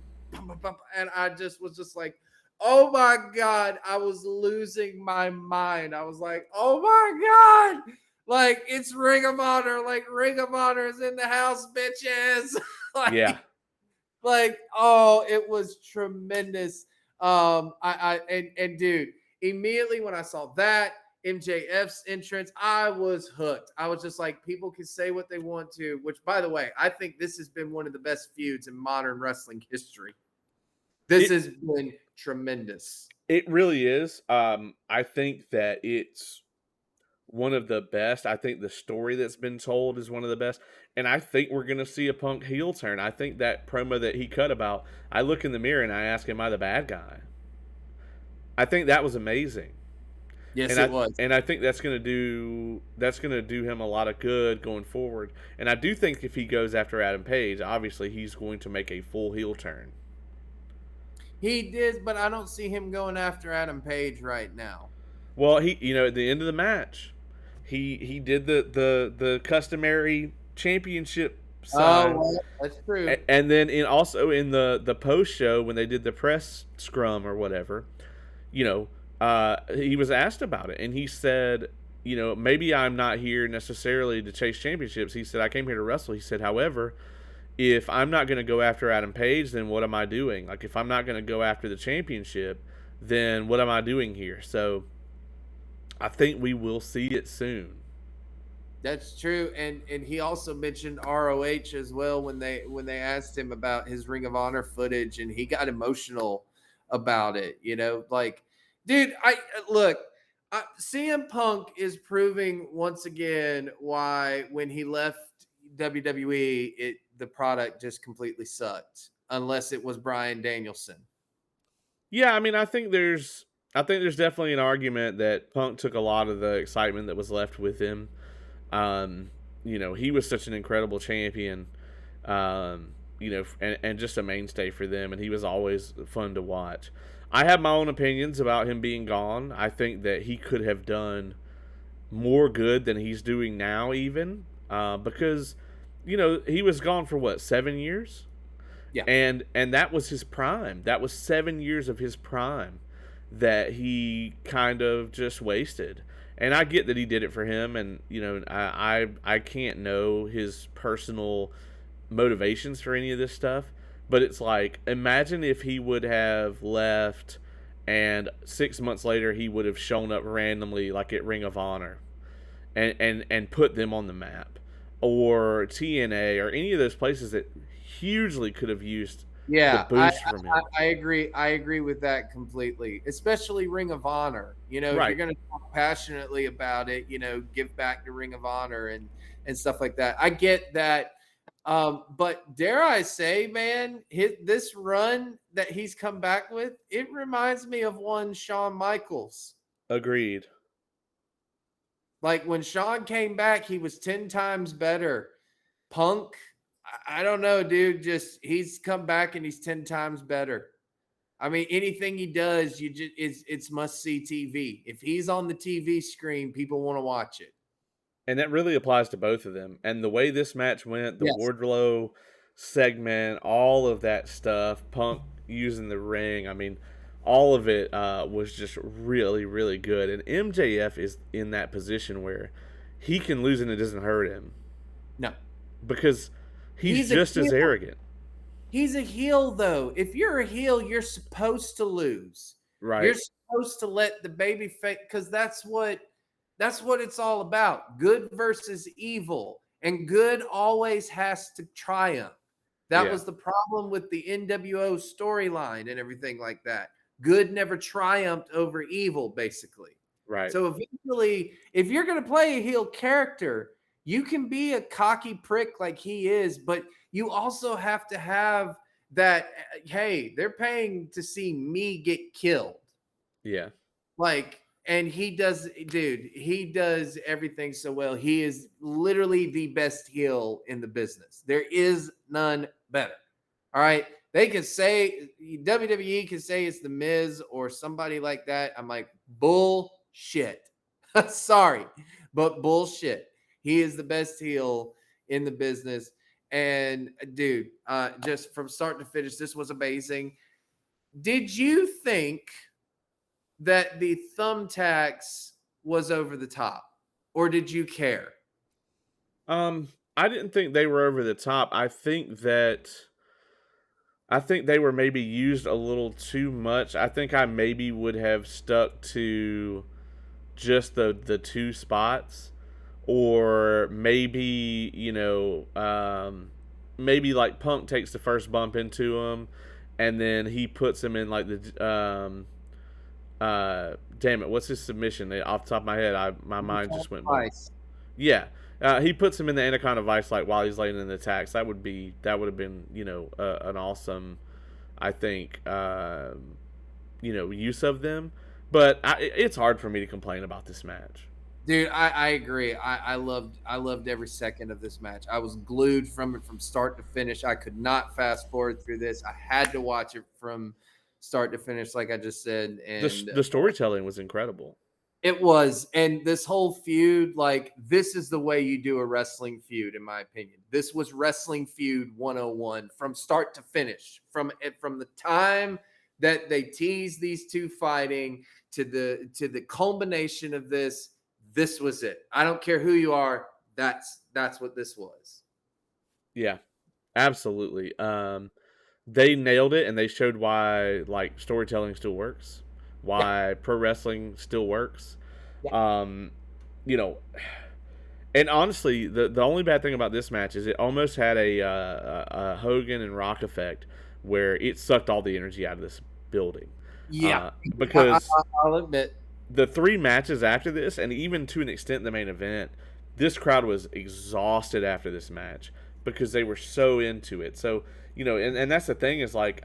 and I just was just like, oh my God, I was losing my mind. I was like, oh my God. Like it's Ring of Honor. Like Ring of Honor is in the house, bitches. Yeah, Oh, it was tremendous. And dude, immediately when I saw that MJF's entrance, I was hooked. I was just like, people can say what they want to, which by the way, I think this has been one of the best feuds in modern wrestling history. This it has been tremendous. it really is. I think that it's one of the best. I think the story that's been told is one of the best. And I think we're going to see a Punk heel turn. I think that promo that he cut about, I look in the mirror and I ask, am I the bad guy? I think that was amazing. Yes, And it I was. and I think that's going to do him a lot of good going forward. And I do think if he goes after Adam Page, obviously he's going to make a full heel turn. He did, but I don't see him going after Adam Page right now. Well, he at the end of the match, he did the customary championship Oh, sign. well, that's true. And then also in the post show when they did the press scrum or whatever, he was asked about it and he said, maybe I'm not here necessarily to chase championships. He said I came here to wrestle. He said, however, if I'm not going to go after Adam Page, then what am I doing? Like if I'm not going to go after the championship, then what am I doing here? So I think we will see it soon. That's true, and he also mentioned ROH as well when they asked him about his Ring of Honor footage, and he got emotional about it. Like, dude, I look, CM Punk is proving once again why when he left WWE, the product just completely sucked, unless it was Bryan Danielson. Yeah, I mean, I think there's definitely an argument that Punk took a lot of the excitement that was left with him. He was such an incredible champion, and just a mainstay for them, and he was always fun to watch. I have my own opinions about him being gone. I think that he could have done more good than he's doing now, even because he was gone for what, 7 years, Yeah. and that was his prime. That was 7 years of his prime that he kind of just wasted. And I get that he did it for him, and I can't know his personal motivations for any of this stuff. But it's like, imagine if he would have left, and 6 months later he would have shown up randomly, like at Ring of Honor, and put them on the map, or TNA, or any of those places that hugely could have used the Yeah, boost from I him. I agree. I agree with that completely, especially Ring of Honor. If you're Right. going to talk passionately about it, give back to Ring of Honor and stuff like that. I get that. But dare I say, man, this run that he's come back with, it reminds me of one Shawn Michaels. Agreed. Like when Shawn came back, he was 10 times better. Punk, I don't know, dude. Just he's come back and he's 10 times better. I mean, anything he does, it's must see TV. If he's on the TV screen, people want to watch it. And that really applies to both of them. And the way this match went, the Yes. Wardlow segment, all of that stuff, Punk using the ring, I mean, all of it was just really, really good. And MJF is in that position where he can lose and it doesn't hurt him No. because he's He's a just as heel. arrogant. He's a heel, though. If you're a heel, you're supposed to lose. You're Right. supposed to let the baby face, because that's what it's all about. Good versus evil. And good always has to triumph. That Yeah. was the problem with the NWO storyline and everything like that. Good never triumphed over evil, basically. Right. So eventually, if you're going to play a heel character, you can be a cocky prick like he is, but you also have to have that, hey, they're paying to see me get killed. Yeah. Like, and he does everything so well. He is literally the best heel in the business. There is none better. All right. They can say WWE can say it's the Miz or somebody like that. I'm like, bullshit. Sorry, but bullshit. He is the best heel in the business. And dude, just from start to finish, this was amazing. Did you think that the thumbtacks was over the top, or did you care? Um, I didn't think they were over the top. I think they were maybe used a little too much. I think I maybe would have stuck to just the two spots, or maybe maybe like Punk takes the first bump into him, and then he puts him in like the damn it, what's his submission? Off the top of my head, my mind just went blank. Twice. Yeah. He puts him in the Anaconda Vice like while he's laying in the tax. That would have been an awesome, I think, use of them. But it's hard for me to complain about this match. Dude, I agree. I loved every second of this match. I was glued from start to finish. I could not fast forward through this. I had to watch it from start to finish, like I just said. And The storytelling was incredible. it was, and this whole feud, like this is the way you do a wrestling feud, in my opinion. This was wrestling feud 101 from start to finish. From the time that they teased these two fighting to the culmination of this. This was it. I don't care who you are. That's what this was. Yeah, absolutely. They nailed it, and they showed why like storytelling still works, Yeah. why pro wrestling still works. Yeah. Um, you know, and honestly, the only bad thing about this match is it almost had a Hogan and Rock effect, where it sucked all the energy out of this building. Yeah. Because I'll admit. the three matches after this, and even to an extent the main event, this crowd was exhausted after this match because they were so into it. So, and that's the thing, is like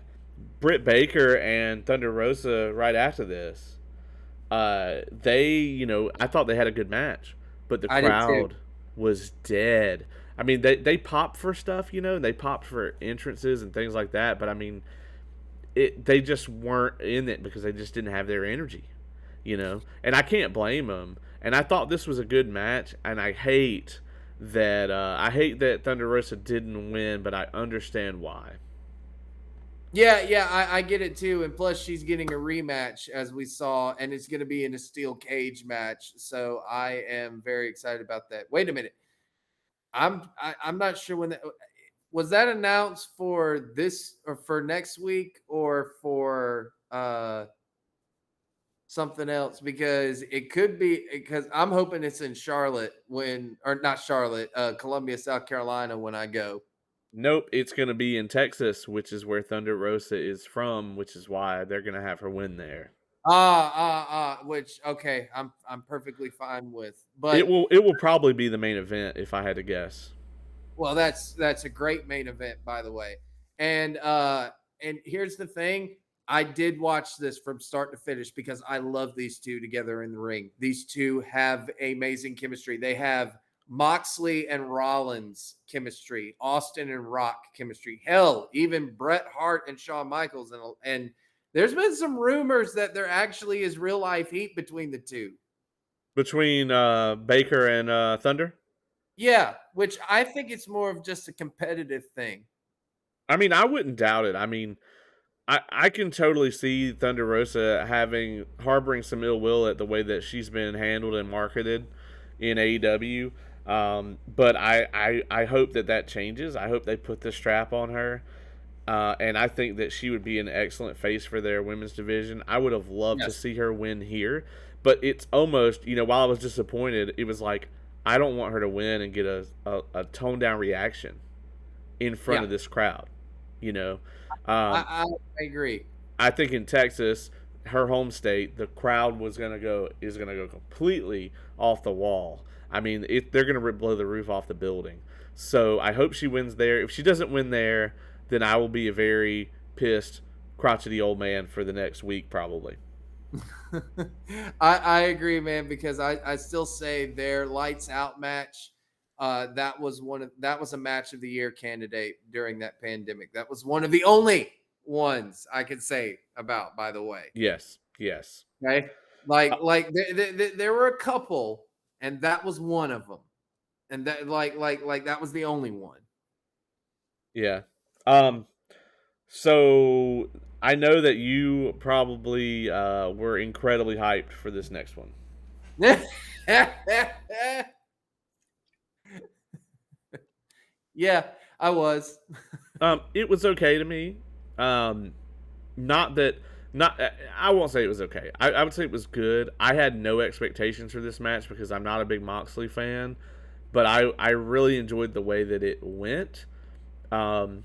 Britt Baker and Thunder Rosa right after this, I thought they had a good match, but the I did too. crowd was dead. I mean, they popped for stuff, and they popped for entrances and things like that, but I mean, they just weren't in it because they just didn't have their energy, And I can't blame them. And I thought this was a good match, and I hate that Thunder Rosa didn't win, but I understand why. Yeah, yeah, I get it too. And plus, she's getting a rematch, as we saw, and it's going to be in a steel cage match. So I am very excited about that. Wait a minute, I'm not sure when that was that announced for this or for next week or for something else, because it could be, because I'm hoping it's in Charlotte when, or not Charlotte, Columbia, South Carolina when I go. Nope, it's going to be in Texas, which is where Thunder Rosa is from, which is why they're going to have her win there. Which okay, I'm perfectly fine with. It But will it will probably be the main event if I had to guess. well, that's a great main event, by the way. And here's the thing. I did watch this from start to finish because I love these two together in the ring. These two have amazing chemistry. They have Moxley and Rollins chemistry, Austin and Rock chemistry. Hell, even Bret Hart and Shawn Michaels, and there's been some rumors that there actually is real life heat between the two. Between Baker and Thunder? Yeah, which I think it's more of just a competitive thing. I mean, I wouldn't doubt it. I mean, I can totally see Thunder Rosa harboring some ill will at the way that she's been handled and marketed in AEW. But I hope that changes. I hope they put the strap on her. And I think that she would be an excellent face for their women's division. I would have loved to Yes. see her win here, but it's almost, while I was disappointed, it was like I don't want her to win and get a toned down reaction in front Yeah, of this crowd. You know, um, I agree. I think in Texas, her home state, the crowd is gonna go completely off the wall. I mean, they're gonna blow the roof off the building. So I hope she wins there. If she doesn't win there, then I will be a very pissed, crotchety old man for the next week, probably. I agree, man, because I still say their lights out match. That was a match of the year candidate during that pandemic. That was one of the only ones I could say about, by the way. Yes, yes, Okay. uh, There were a couple, and that was one of them. And that that was the only one. yeah. Um, so I know that you probably were incredibly hyped for this next one. Yeah, I was. It was okay to me. Um, not that, not I won't say it was okay. I would say it was good. I had no expectations for this match because I'm not a big Moxley fan, but I really enjoyed the way that it went. Um,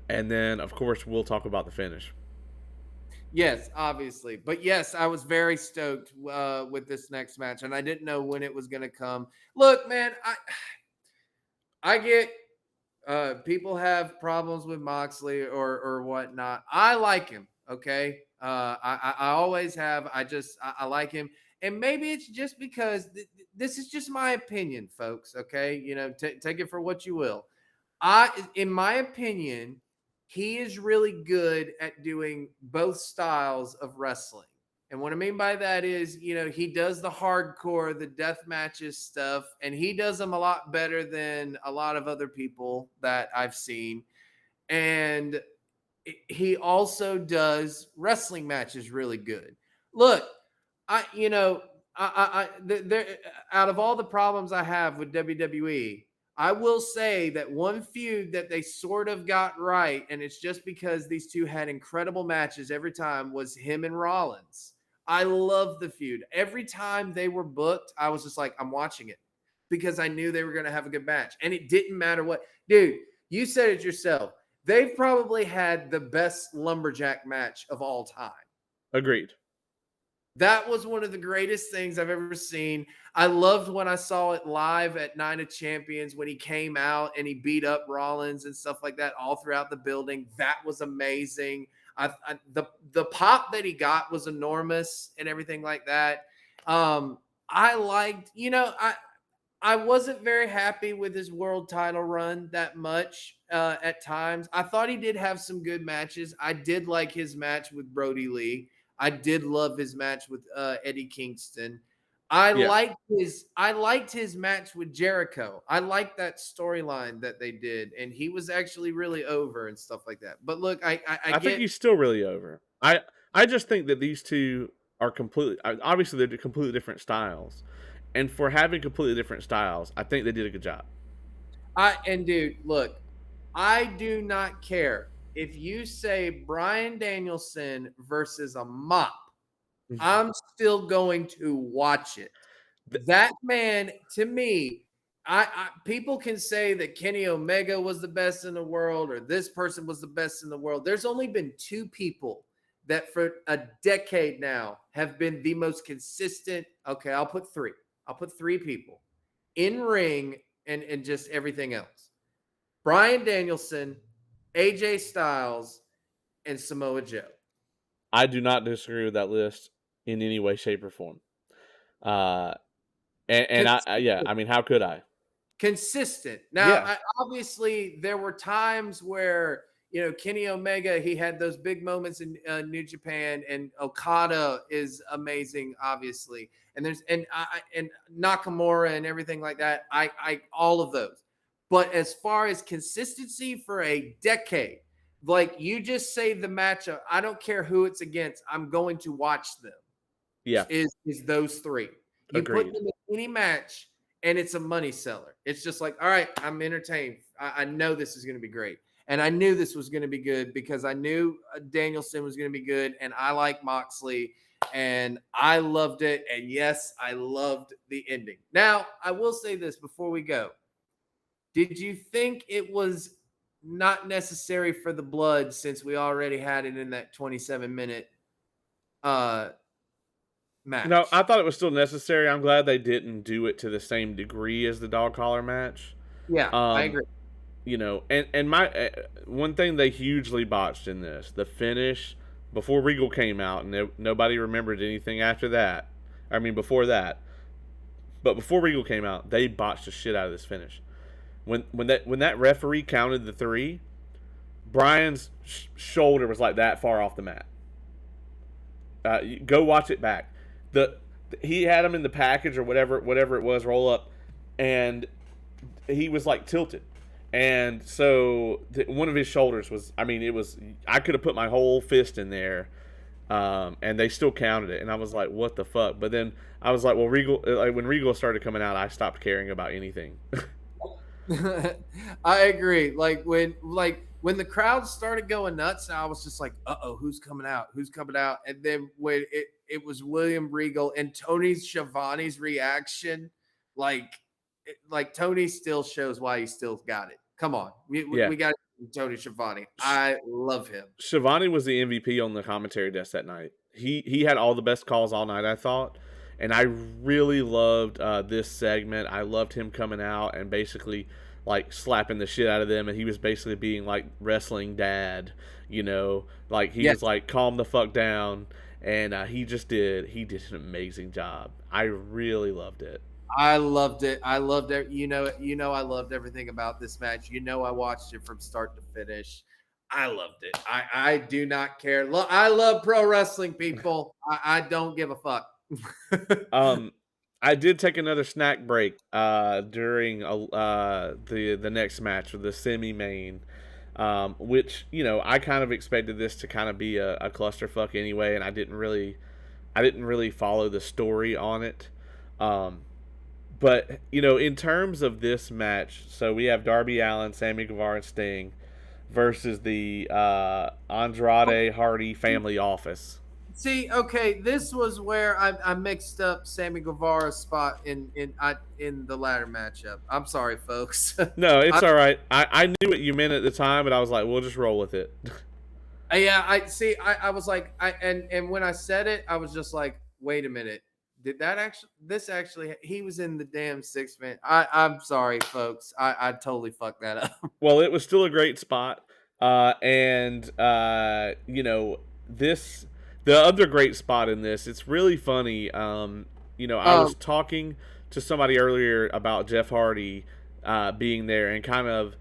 and then of course we'll talk about the finish. Yes, obviously. But yes, I was very stoked with this next match, and I didn't know when it was going to come. Look, man, I get people have problems with Moxley or whatnot. I like him. Okay, I always have. I like him, and maybe it's just because this is just my opinion, folks. Okay, take it for what you will. In my opinion, he is really good at doing both styles of wrestling. And what I mean by that is, he does the hardcore, the death matches stuff, and he does them a lot better than a lot of other people that I've seen. And he also does wrestling matches really good. Look, I you know there out of all the problems I have with WWE, I will say that one feud that they sort of got right, and it's just because these two had incredible matches every time, was him and Rollins. I love the feud. Every time they were booked, I was just like, I'm watching it because I knew they were going to have a good match, and it didn't matter what. Dude, you said it yourself. They've probably had the best lumberjack match of all time. Agreed. That was one of the greatest things I've ever seen. I loved when I saw it live at Night of Champions when he came out and he beat up Rollins and stuff like that all throughout the building. That was amazing. The pop that he got was enormous and everything like that. I liked, I wasn't very happy with his world title run that much at times. I thought he did have some good matches. I did like his match with Brody Lee. I did love his match with Eddie Kingston. Yeah, I liked his match with Jericho. I liked that storyline that they did, and he was actually really over and stuff like that. But look, I I think get he's still really over. I just think that these two are completely obviously they're completely different styles, and for having completely different styles, I think they did a good job. dude, look, I do not care if you say Brian Danielson versus a mop. I'm still going to watch it. That man, to me, people can say that Kenny Omega was the best in the world or this person was the best in the world. There's only been two people that for a decade now have been the most consistent. Okay, I'll put three. I'll put three people in ring and just everything else. Brian Danielson, AJ Styles, and Samoa Joe. I do not disagree with that list in any way, shape, or form. Uh, and yeah, I mean, how could I? Consistent. Now, Yeah, obviously, there were times where Kenny Omega he had those big moments in New Japan, and Okada is amazing, obviously, and and Nakamura and everything like that. I all of those, but as far as consistency for a decade, like you just say the matchup, I don't care who it's against, I'm going to watch them yeah, is those three. You put agreed. them in any match, and it's a money seller. It's just like, all right, I'm entertained. I know this is going to be great, and I knew this was going to be good because I knew Danielson was going to be good, and I like Moxley, and I loved it. And yes, I loved the ending. Now, I will say this before we go: did you think it was not necessary for the blood since we already had it in that 27-minute uh No, I match? thought it was still necessary. I'm glad they didn't do it to the same degree as the dog collar match. Yeah, I Um, agree. and my one thing they hugely botched in this, the finish before Regal came out, and nobody remembered anything after that. I mean, before that, but before Regal came out, they botched the shit out of this finish. When that referee counted the three, Brian's shoulder was like that far off the mat. Go watch it back. The He had him in the package or whatever it was, roll up, and he was like tilted, and so one of his shoulders was. I mean, it was. I could have put my whole fist in there, and they still counted it, and I was like, "What the fuck?" But then I was like, "Well, Regal." Like when Regal started coming out, I stopped caring about anything. I agree. Like when the crowd started going nuts, I was just like, "Uh oh, who's coming out? Who's coming out?" And then when it was William Regal and Tony Schiavone's reaction, like like Tony still shows why he still got it. Come on, Yeah, we got Tony Schiavone. I love him. Shivani was the MVP on the commentary desk that night. He had all the best calls all night, I thought, and I really loved this segment. I loved him coming out and basically like slapping the shit out of them, and he was basically being like wrestling dad, like he was Yes, like calm the fuck down, and he did an amazing job. I really loved it. I loved it. I loved it. I loved everything about this match. I watched it from start to finish. I loved it. I do not care. I love pro wrestling, people. I don't give a fuck. Um, I did take another snack break during the next match with the semi main, which I kind of expected this to kind of be a clusterfuck anyway, and I didn't really follow the story on it. Um, but in terms of this match, so we have Darby Allin, Sammy Guevara, and Sting versus the Andrade Hardy Family Office. See, okay, this was where I mixed up Sammy Guevara's spot in the ladder matchup. I'm sorry, folks. No, I, it's all right. I knew what you meant at the time, but I was like, we'll just roll with it. yeah, I see. I was like, and when I said it, I was just like, wait a minute. Did that actually? This actually? He was in the damn 6 man. I'm sorry, folks. I totally fucked that up. Well, it was still a great spot, and this the other great spot in this. It's really funny. I was Um, talking to somebody earlier about Jeff Hardy being there and kind of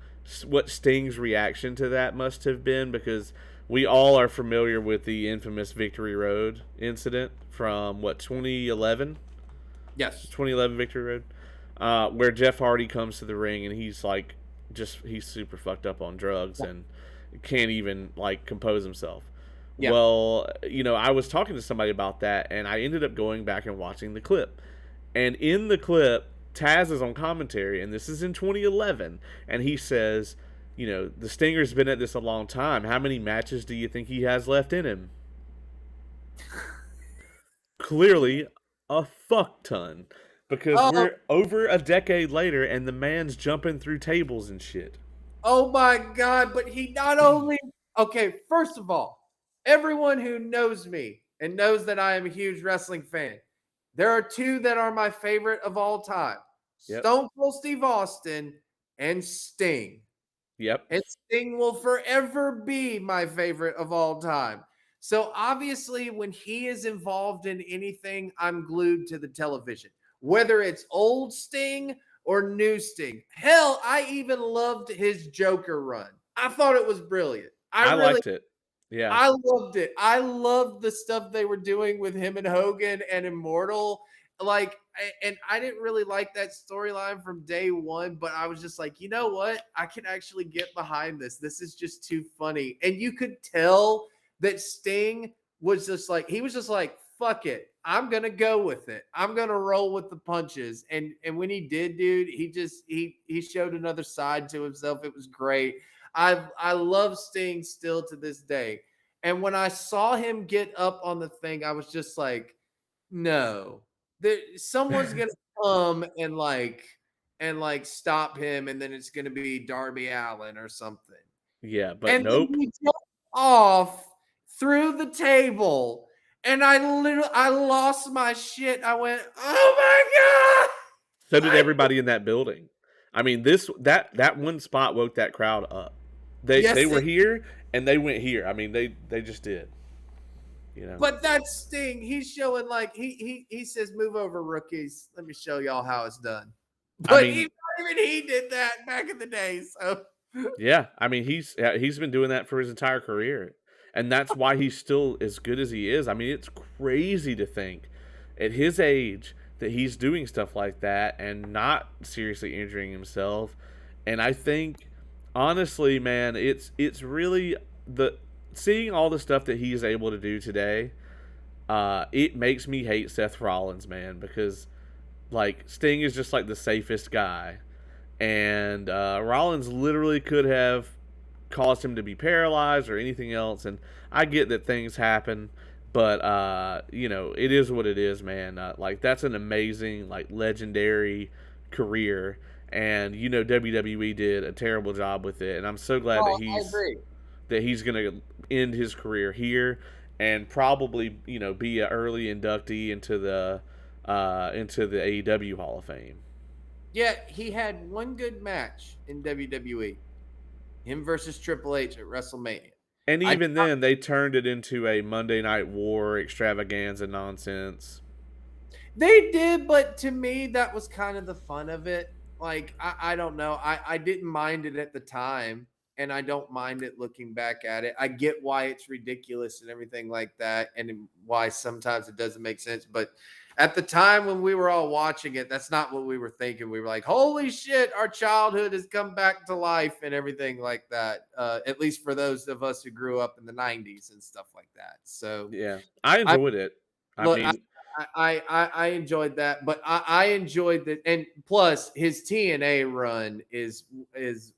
what Sting's reaction to that must have been, because we all are familiar with the infamous Victory Road incident from what, 2011, Yes. 2011 Victory Road, where Jeff Hardy comes to the ring and he's like, he's super fucked up on drugs Yeah. and can't even like compose himself. Yeah. Well, I was talking to somebody about that, and I ended up going back and watching the clip. And in the clip, Taz is on commentary, and this is in 2011, and he says, the Stinger's been at this a long time. How many matches do you think he has left in him? Clearly, a fuck ton. Because Oh, we're over a decade later, and the man's jumping through tables and shit. oh my God. But he not only, okay, first of all, everyone who knows me and knows that I am a huge wrestling fan, there are two that are my favorite of all time: Yep. Stone Cold Steve Austin and Sting. Yep. And Sting will forever be my favorite of all time. So obviously, when he is involved in anything, I'm glued to the television, whether it's old Sting or new Sting. Hell, I even loved his Joker run. I thought it was brilliant. I liked it. Yeah. I loved it. I loved the stuff they were doing with him and Hogan and Immortal. And I didn't really like that storyline from day one, but I was just like, you know what? I can actually get behind this. This is just too funny. And you could tell that Sting was just like, he was just like, fuck it. I'm gonna go with it. I'm gonna roll with the punches. And when he did, dude, he showed another side to himself. It was great. I love Sting still to this day. And when I saw him get up on the thing, I was just like, no, someone's gonna come and stop him, and then it's gonna be Darby Allin or something. Yeah, but And then nope. he jumped off through the table, and I lost my shit. I went, oh So my did god! everybody in that building. I mean, that one spot woke that crowd up. They Yes, were here and they went here. I mean, they just did. You know. but that Sting, he's showing like he says, "Move over, rookies. Let me show y'all how it's done." I But mean, even he did that back in the day. So yeah. I mean, he's been doing that for his entire career, and that's why he's still as good as he is. I mean, it's crazy to think at his age that he's doing stuff like that and not seriously injuring himself. And I think, honestly, man, it's really the seeing all the stuff that he's able to do today. It makes me hate Seth Rollins, man, because like Sting is just like the safest guy, and Rollins literally could have caused him to be paralyzed or anything else. And I get that things happen, but it is what it is, man. Like that's an amazing, like legendary career, and WWE did a terrible job with it. And I'm so glad that oh, I he's agree. gonna end his career here and probably be an early inductee into the AEW Hall of Fame. Yeah, he had one good match in WWE. Him versus Triple H at WrestleMania. And I even then, they turned it into a Monday Night War extravaganza nonsense. They did, but to me, that was kind of the fun of it. Like, I don't know. I didn't mind it at the time, and I don't mind it looking back at it. I get why it's ridiculous and everything like that, and why sometimes it doesn't make sense. But at the time when we were all watching it, that's not what we were thinking. We were like, holy shit, our childhood has come back to life and everything like that. At least for those of us who grew up in the 90s and stuff like that. So Yeah, I I enjoyed it. I look, mean, I enjoyed that, but I enjoyed that, and plus his TNA run is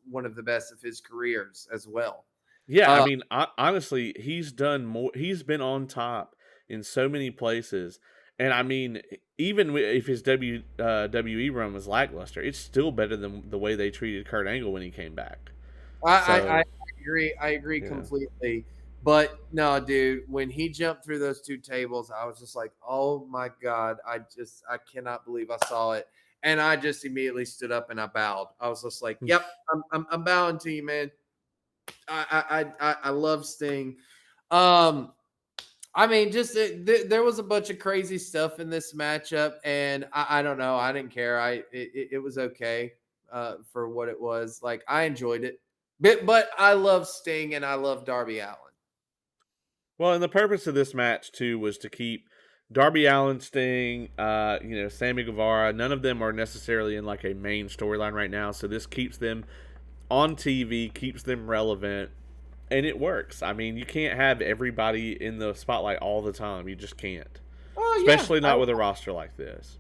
one of the best of his careers as well. yeah, I Uh, mean, honestly, he's done more. He's been on top in so many places, and I mean, even if his WWE run was lackluster, it's still better than the way they treated Kurt Angle when he came back. I So, agree. I agree yeah, completely. But no, dude, when he jumped through those two tables, I was just like, oh my God. I cannot believe I saw it. And I just immediately stood up and I bowed. I was just like, yep, I'm bowing to you, man. I love Sting. Um, I mean, just there was a bunch of crazy stuff in this matchup, and I don't know. I didn't care. It was okay for what it was. Like I enjoyed it, but I love Sting and I love Darby Allen. Well, and the purpose of this match too was to keep Darby Allin, Sting, Sammy Guevara. None of them are necessarily in like a main storyline right now, so this keeps them on TV, keeps them relevant, and it works. I mean, you can't have everybody in the spotlight all the time. You just can't, Oh yeah, especially not with a roster like this.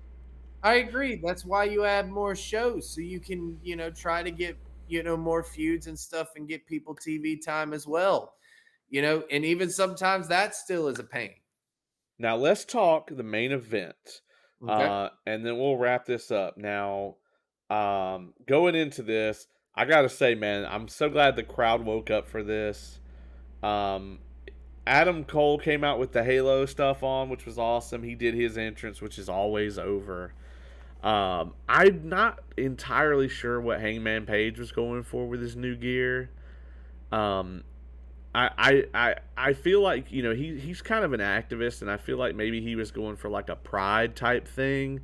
I agree. That's why you add more shows so you can try to get more feuds and stuff and get people TV time as well. And even sometimes that still is a pain. Now let's talk the main event, Okay. and then we'll wrap this up. Now, going into this, I gotta say, man, I'm so glad the crowd woke up for this. Um, Adam Cole came out with the Halo stuff on, which was awesome. He did his entrance, which is always over. I'm not entirely sure what Hangman Page was going for with his new gear. Um, I feel like he's kind of an activist, and I feel like maybe he was going for like a pride type thing,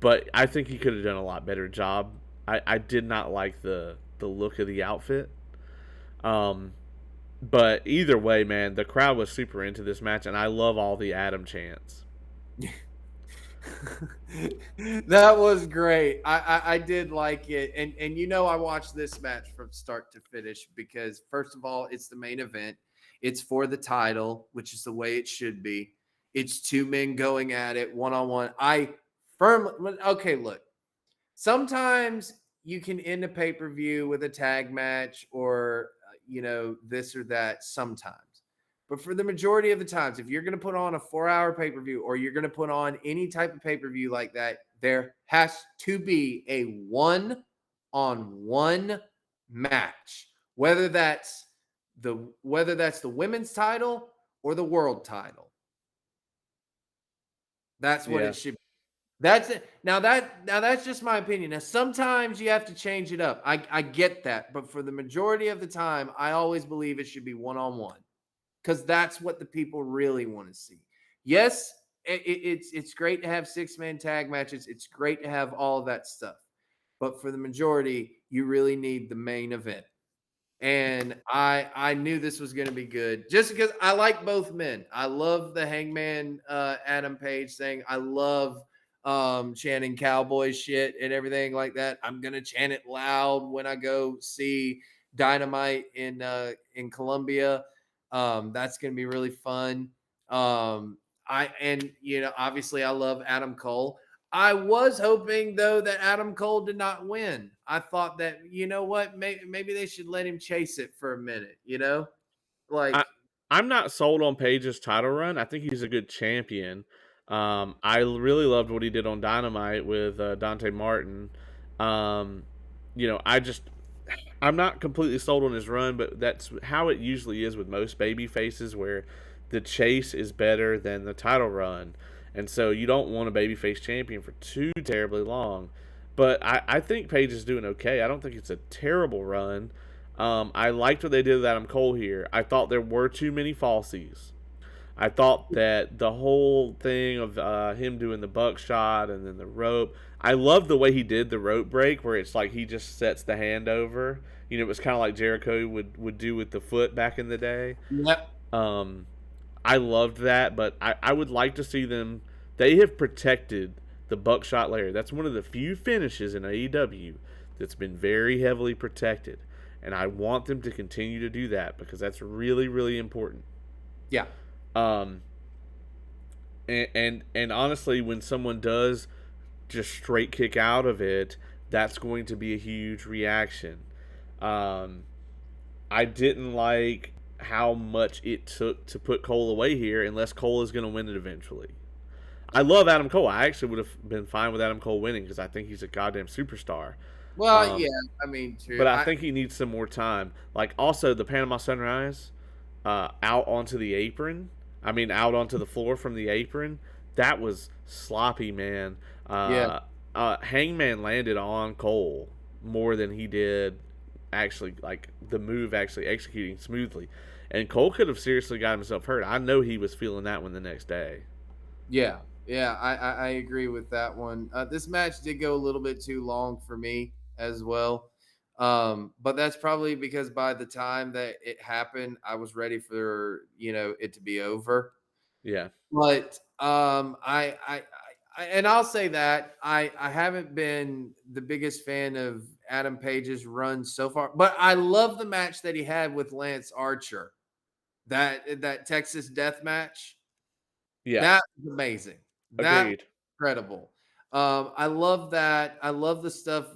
but I think he could have done a lot better job. I did not like the look of the outfit. Um, but either way, man, the crowd was super into this match, and I love all the Adam chants. That was great. I did like it, and I watched this match from start to finish because first of all, it's the main event. It's for the title, which is the way it should be. It's two men going at it one on one. I firmly okay. Look, sometimes you can end a pay per view with a tag match or this or that. Sometimes. But for the majority of the times, if you're going to put on a 4-hour pay per view or you're going to put on any type of pay per view like that, there has to be a one match, whether that's the women's title or the world title. That's what Yeah, it should be. That's it. Now that's just my opinion. Now sometimes you have to change it up. I get that, but for the majority of the time, I always believe it should be one on one because that's what the people really want to see. Yes, it's great to have 6-man tag matches. It's great to have all of that stuff. But for the majority, you really need the main event. And I knew this was going to be good just because I like both men. I love the Hangman Adam Page thing. I love chanting cowboy shit and everything like that. I'm gonna chant it loud when I go see Dynamite in Columbia. That's gonna be really fun. Obviously I love Adam Cole. I was hoping though that Adam Cole did not win. I thought that what, maybe they should let him chase it for a minute. I Like I'm not sold on Page's title run. I think he's a good champion. I really loved what he did on Dynamite with Dante Martin. Um, I just I'm not completely sold on his run, but that's how it usually is with most baby faces, where the chase is better than the title run, and so you don't want a babyface champion for too terribly long. But I think Paige is doing okay. I don't think it's a terrible run. I liked what they did with Adam Cole here. I thought there were too many falsies. I thought that the whole thing of him doing the buckshot and then the rope. I love the way he did the rope break, where it's like he just sets the hand over. It was kind of like Jericho would do with the foot back in the day. yep. Um, I loved that, but I would like to see them. They have protected the buckshot layer. That's one of the few finishes in AEW that's been very heavily protected, and I want them to continue to do that because that's really, really important. Yeah. Um, and honestly, when someone does just straight kick out of it, that's going to be a huge reaction. Um, I didn't like how much it took to put Cole away here, unless Cole is going to win it eventually. I love Adam Cole. I actually would have been fine with Adam Cole winning because I think he's a goddamn superstar. Well, yeah. Um, I mean, true. but I think he needs some more time. Like also the Panama Sunrise, out onto the apron. I mean, out onto the floor from the apron. That was sloppy, man. Yeah. Hangman landed on Cole more than he did actually like the move actually executing smoothly. And Cole could have seriously got himself hurt. I know he was feeling that one the next day. Yeah, yeah, I agree with that one. This match did go a little bit too long for me as well, but that's probably because by the time that it happened, I was ready for it to be over. Yeah. But and I'll say that I haven't been the biggest fan of Adam Page's run so far, but I love the match that he had with Lance Archer. That Texas death match. Yeah. That was amazing. That was Agreed. incredible. I love that. I love the stuff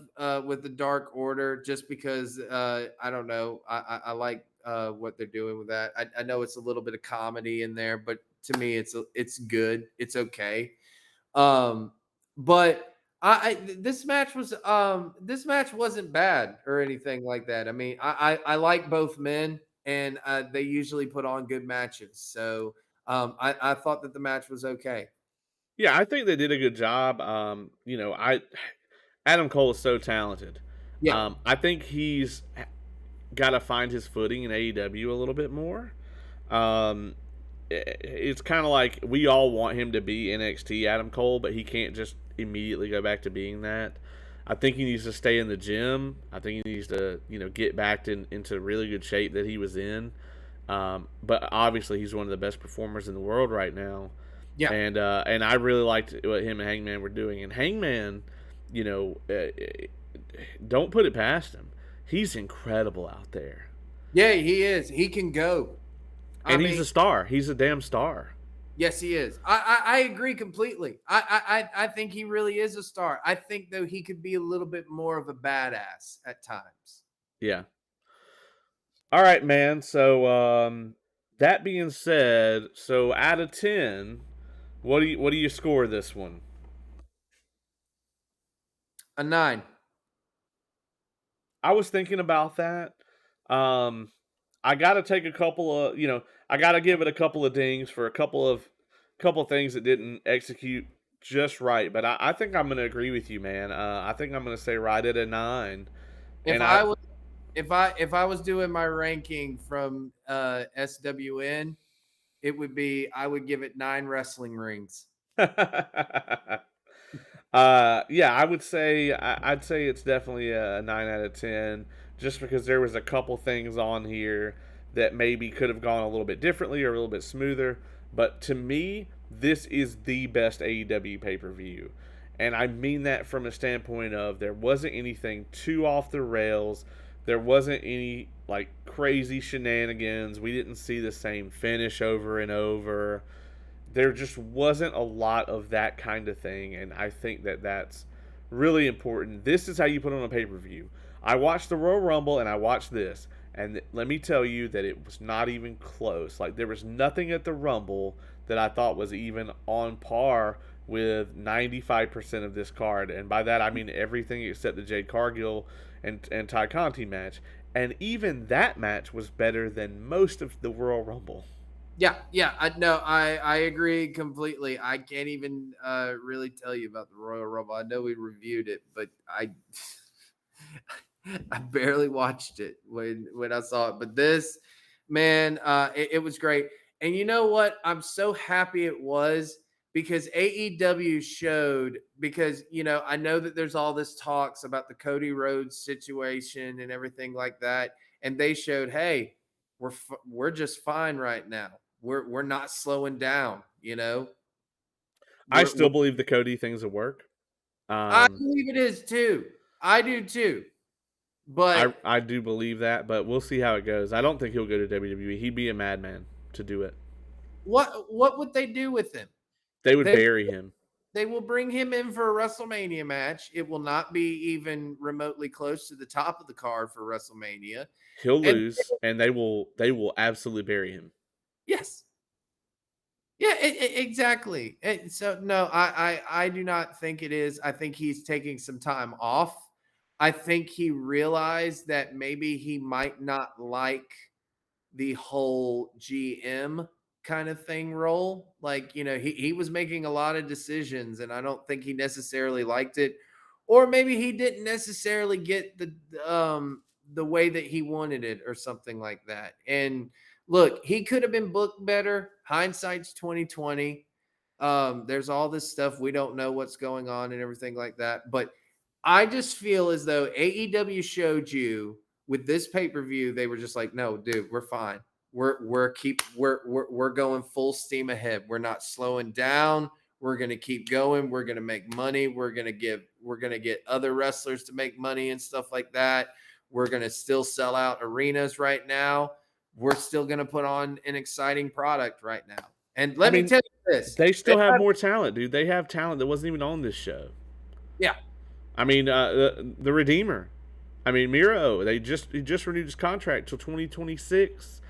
with the Dark Order just because I don't know. I like what they're doing with that. I know it's a little bit of comedy in there, but to me, it's good. It's okay. Um, but this match wasn't bad or anything like that. I mean, I like both men, and they usually put on good matches. So I thought that the match was okay. Yeah, I think they did a good job. I Adam Cole is so talented. Yeah, I think he's got to find his footing in AEW a little bit more. Um, it's kind of like we all want him to be NXT Adam Cole, but he can't just immediately go back to being that. I think he needs to stay in the gym. I think he needs to, get back into really good shape that he was in. But obviously, he's one of the best performers in the world right now, yeah, and I really liked what him and Hangman were doing. And Hangman, you know, don't put it past him. He's incredible out there, yeah. He is. He can go. I and he's mean, a star. He's a damn star. yes, he is. I agree completely. I think he really is a star. I think though he could be a little bit more of a badass at times. Yeah. All right, man. So that being said, so out of 10, what do you score this one? A 9. I was thinking about that. Um I got to take a couple of, I got to give it a couple of dings for a couple of things that didn't execute just right, but I think I'm going to agree with you, man. I think I'm going to say right at a 9. If And I I was if I was doing my ranking from SWN, it would be I would give it 9 wrestling rings. Yeah, I'd say it's definitely a 9 out of 10, just because there was a couple things on here that maybe could have gone a little bit differently or a little bit smoother. But to me, this is the best AEW pay per view, and I mean that from a standpoint of there wasn't anything too off the rails. There wasn't any like crazy shenanigans. We didn't see the same finish over and over. There just wasn't a lot of that kind of thing, and I think that that's really important. This is how you put on a pay-per-view. I watched the Royal Rumble and I watched this, and let me tell you that it was not even close. Like, there was nothing at the Rumble that I thought was even on par with 95% of this card, and by that I mean everything except the Jade Cargill and Ty Conti match. And even that match was better than most of the Royal Rumble. Yeah, yeah, I agree completely. I can't even really tell you about the Royal Rumble. I know we reviewed it, but I I barely watched it when I saw it. But this, man, it was great. And you know what? I'm so happy it was because AEW showed because I know that there's all this talks about the Cody Rhodes situation and everything like that, and they showed, hey, we're just fine right now. We're not slowing down. I We're still believe the Cody things will work. I Um, believe it is too. I do too. I But I do believe that, but we'll see how it goes. I don't think he'll go to WWE. He'd be a madman to do it. what would they do with him? They would They bury him. they will bring him in for a WrestleMania match. It will not be even remotely close to the top of the card for WrestleMania. He'll And lose, and they will absolutely bury him. yes, yeah, exactly. So no, I do not think it is. I think he's taking some time off. I think he realized that maybe he might not like the whole GM kind of thing role. Like, he was making a lot of decisions and I don't think he necessarily liked it. Or maybe he didn't necessarily get the way that he wanted it or something like that. And look, he could have been booked better. Hindsight's 2020. There's all this stuff we don't know what's going on and everything like that. But I just feel as though AEW showed you with this pay-per-view, they were just like, no, dude, we're fine. We're going full steam ahead. We're not slowing down. We're going to keep going. We're going to make money. We're going to get other wrestlers to make money and stuff like that. We're going to still sell out arenas right now. We're still going to put on an exciting product right now. And I let me mean, tell you this. they still have more talent, dude. They have talent that wasn't even on this show. Yeah. I mean, the Redeemer. I mean, Miro. He just renewed his contract till 2026.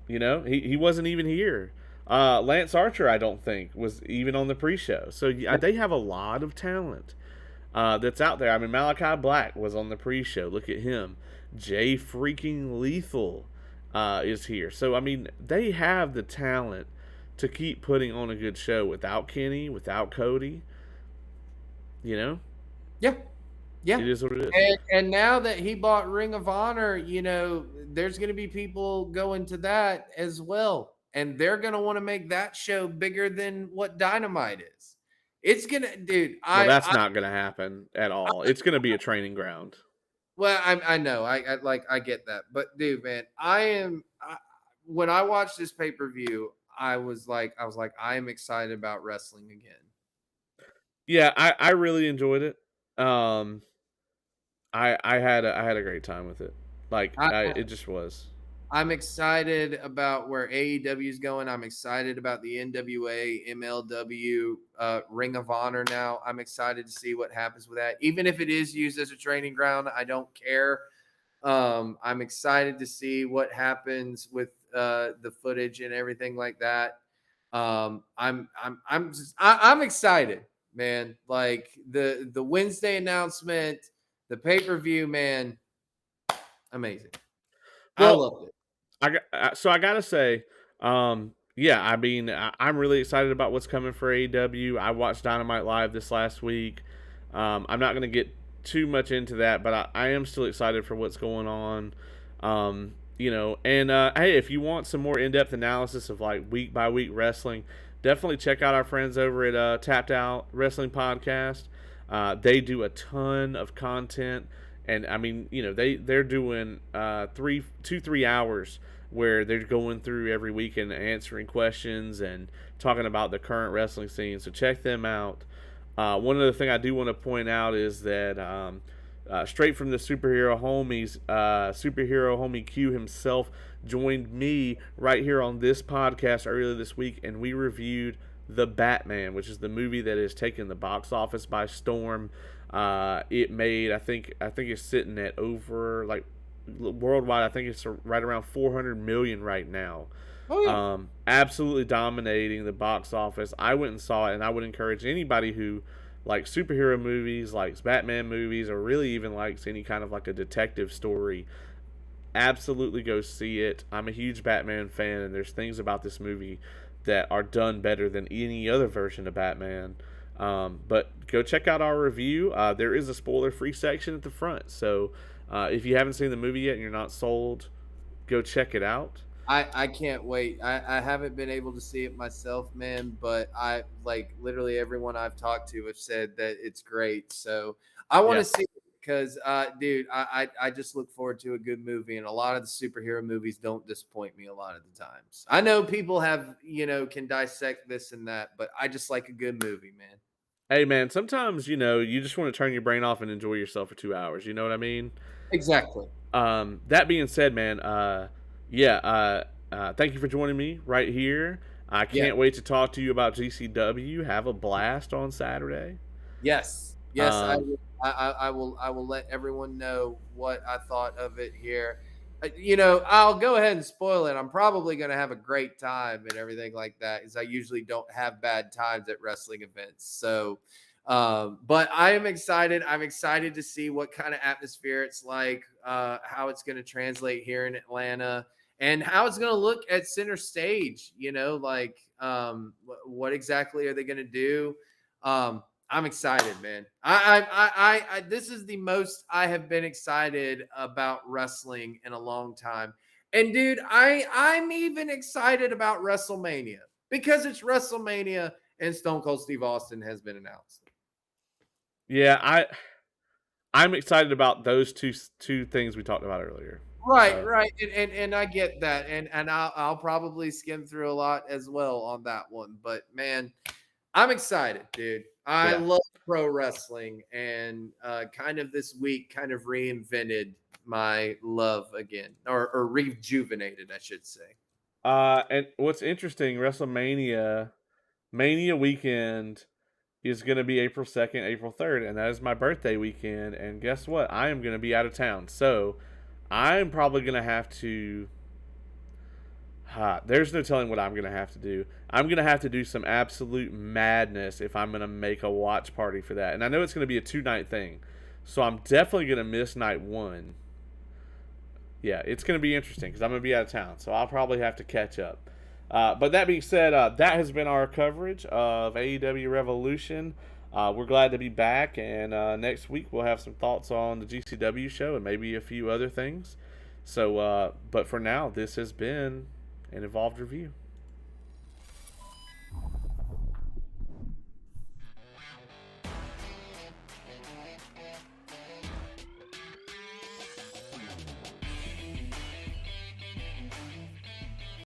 You know, he wasn't even here. Lance Archer, I don't think, was even on the pre-show. So yeah, they have a lot of talent that's out there. I mean, Malachi Black was on the pre-show. Look at him. Jay freaking Lethal is here. So I mean, they have the talent to keep putting on a good show without Kenny, without Cody. You know, Yeah. Yeah. it is what it is. And now that he bought Ring of Honor, there's going to be people going to that as well. And they're going to want to make that show bigger than what Dynamite is. It's going to, dude, Well, that's not going to happen at all. It's going to be a training ground. well, I know, I get that. But dude, man, when I watched this pay-per-view, I was like, I am excited about wrestling again. Yeah, I really enjoyed it. Um, I had a great time with it. Like it just was. I'm excited about where AEW is going. I'm excited about the NWA, MLW, Ring of Honor now. I'm excited to see what happens with that. Even if it is used as a training ground, I don't care. I'm excited to see what happens with the footage and everything like that. I'm excited, man. Like the Wednesday announcement, the pay-per-view, man, amazing. I Well, loved it. I gotta say, yeah, I mean, I'm really excited about what's coming for AEW. I watched Dynamite Live this last week. I'm not gonna get too much into that, but I am still excited for what's going on. You know, and hey, if you want some more in-depth analysis of like week by week wrestling, definitely check out our friends over at Tapped Out Wrestling Podcast. They do a ton of content, and I mean, you know, they're doing 3 hours where they're going through every week and answering questions and talking about the current wrestling scene. So check them out. One other thing I do want to point out is that straight from the superhero homies, superhero homie Q himself joined me right here on this podcast earlier this week, and we reviewed The Batman, which is the movie that has taken the box office by storm. It made, I think it's sitting at over like worldwide. I think it's right around 400 million right now. Oh yeah. Absolutely dominating the box office. I went and saw it, and I would encourage anybody who likes superhero movies, likes Batman movies, or really even likes any kind of like a detective story, absolutely go see it. I'm a huge Batman fan, and there's things about this movie that are done better than any other version of Batman. But go check out our review. There is a spoiler-free section at the front, so if you haven't seen the movie yet and you're not sold, go check it out. I can't wait. I haven't been able to see it myself, man, but I like literally everyone I've talked to have said that it's great. So I want Yeah. to see it because, dude, I just look forward to a good movie, and a lot of the superhero movies don't disappoint me a lot of the times. I know people have, can dissect this and that, but I just like a good movie, man. Hey man, sometimes you know you just want to turn your brain off and enjoy yourself for 2 hours. You know what I mean? Exactly. That being said, man, yeah, thank you for joining me right here. I Yeah. can't wait to talk to you about GCW. Have a blast on Saturday. Yes. Yes, Um, I will let everyone know what I thought of it here. I'll go ahead and spoil it. I'm probably going to have a great time and everything like that, because I usually don't have bad times at wrestling events. So, but I am excited. I'm excited to see what kind of atmosphere it's like, how it's going to translate here in Atlanta, and how it's going to look at center stage. Like, what exactly are they going to do? I'm excited, man. This is the most I have been excited about wrestling in a long time. And dude, I'm even excited about WrestleMania because it's WrestleMania and Stone Cold Steve Austin has been announced. Yeah, I'm excited about those two things we talked about earlier. Right, So right, and I get that, and I'll probably skim through a lot as well on that one. But man, I'm excited, dude. I yeah. love pro wrestling, and kind of this week kind of reinvented my love again, or rejuvenated, I should say. And what's interesting, WrestleMania Mania weekend is going to be April 2nd, April 3rd, and that is my birthday weekend. And guess what? I am going to be out of town. So I'm probably going to have to. There's no telling what I'm going to have to do. I'm going to have to do some absolute madness if I'm going to make a watch party for that. And I know it's going to be a 2 night thing. So I'm definitely going to miss night one. Yeah, it's going to be interesting because I'm going to be out of town. So I'll probably have to catch up. But that being said, that has been our coverage of AEW Revolution. We're glad to be back, and next week we'll have some thoughts on the GCW show and maybe a few other things. So, but for now, this has been an Evolved Review.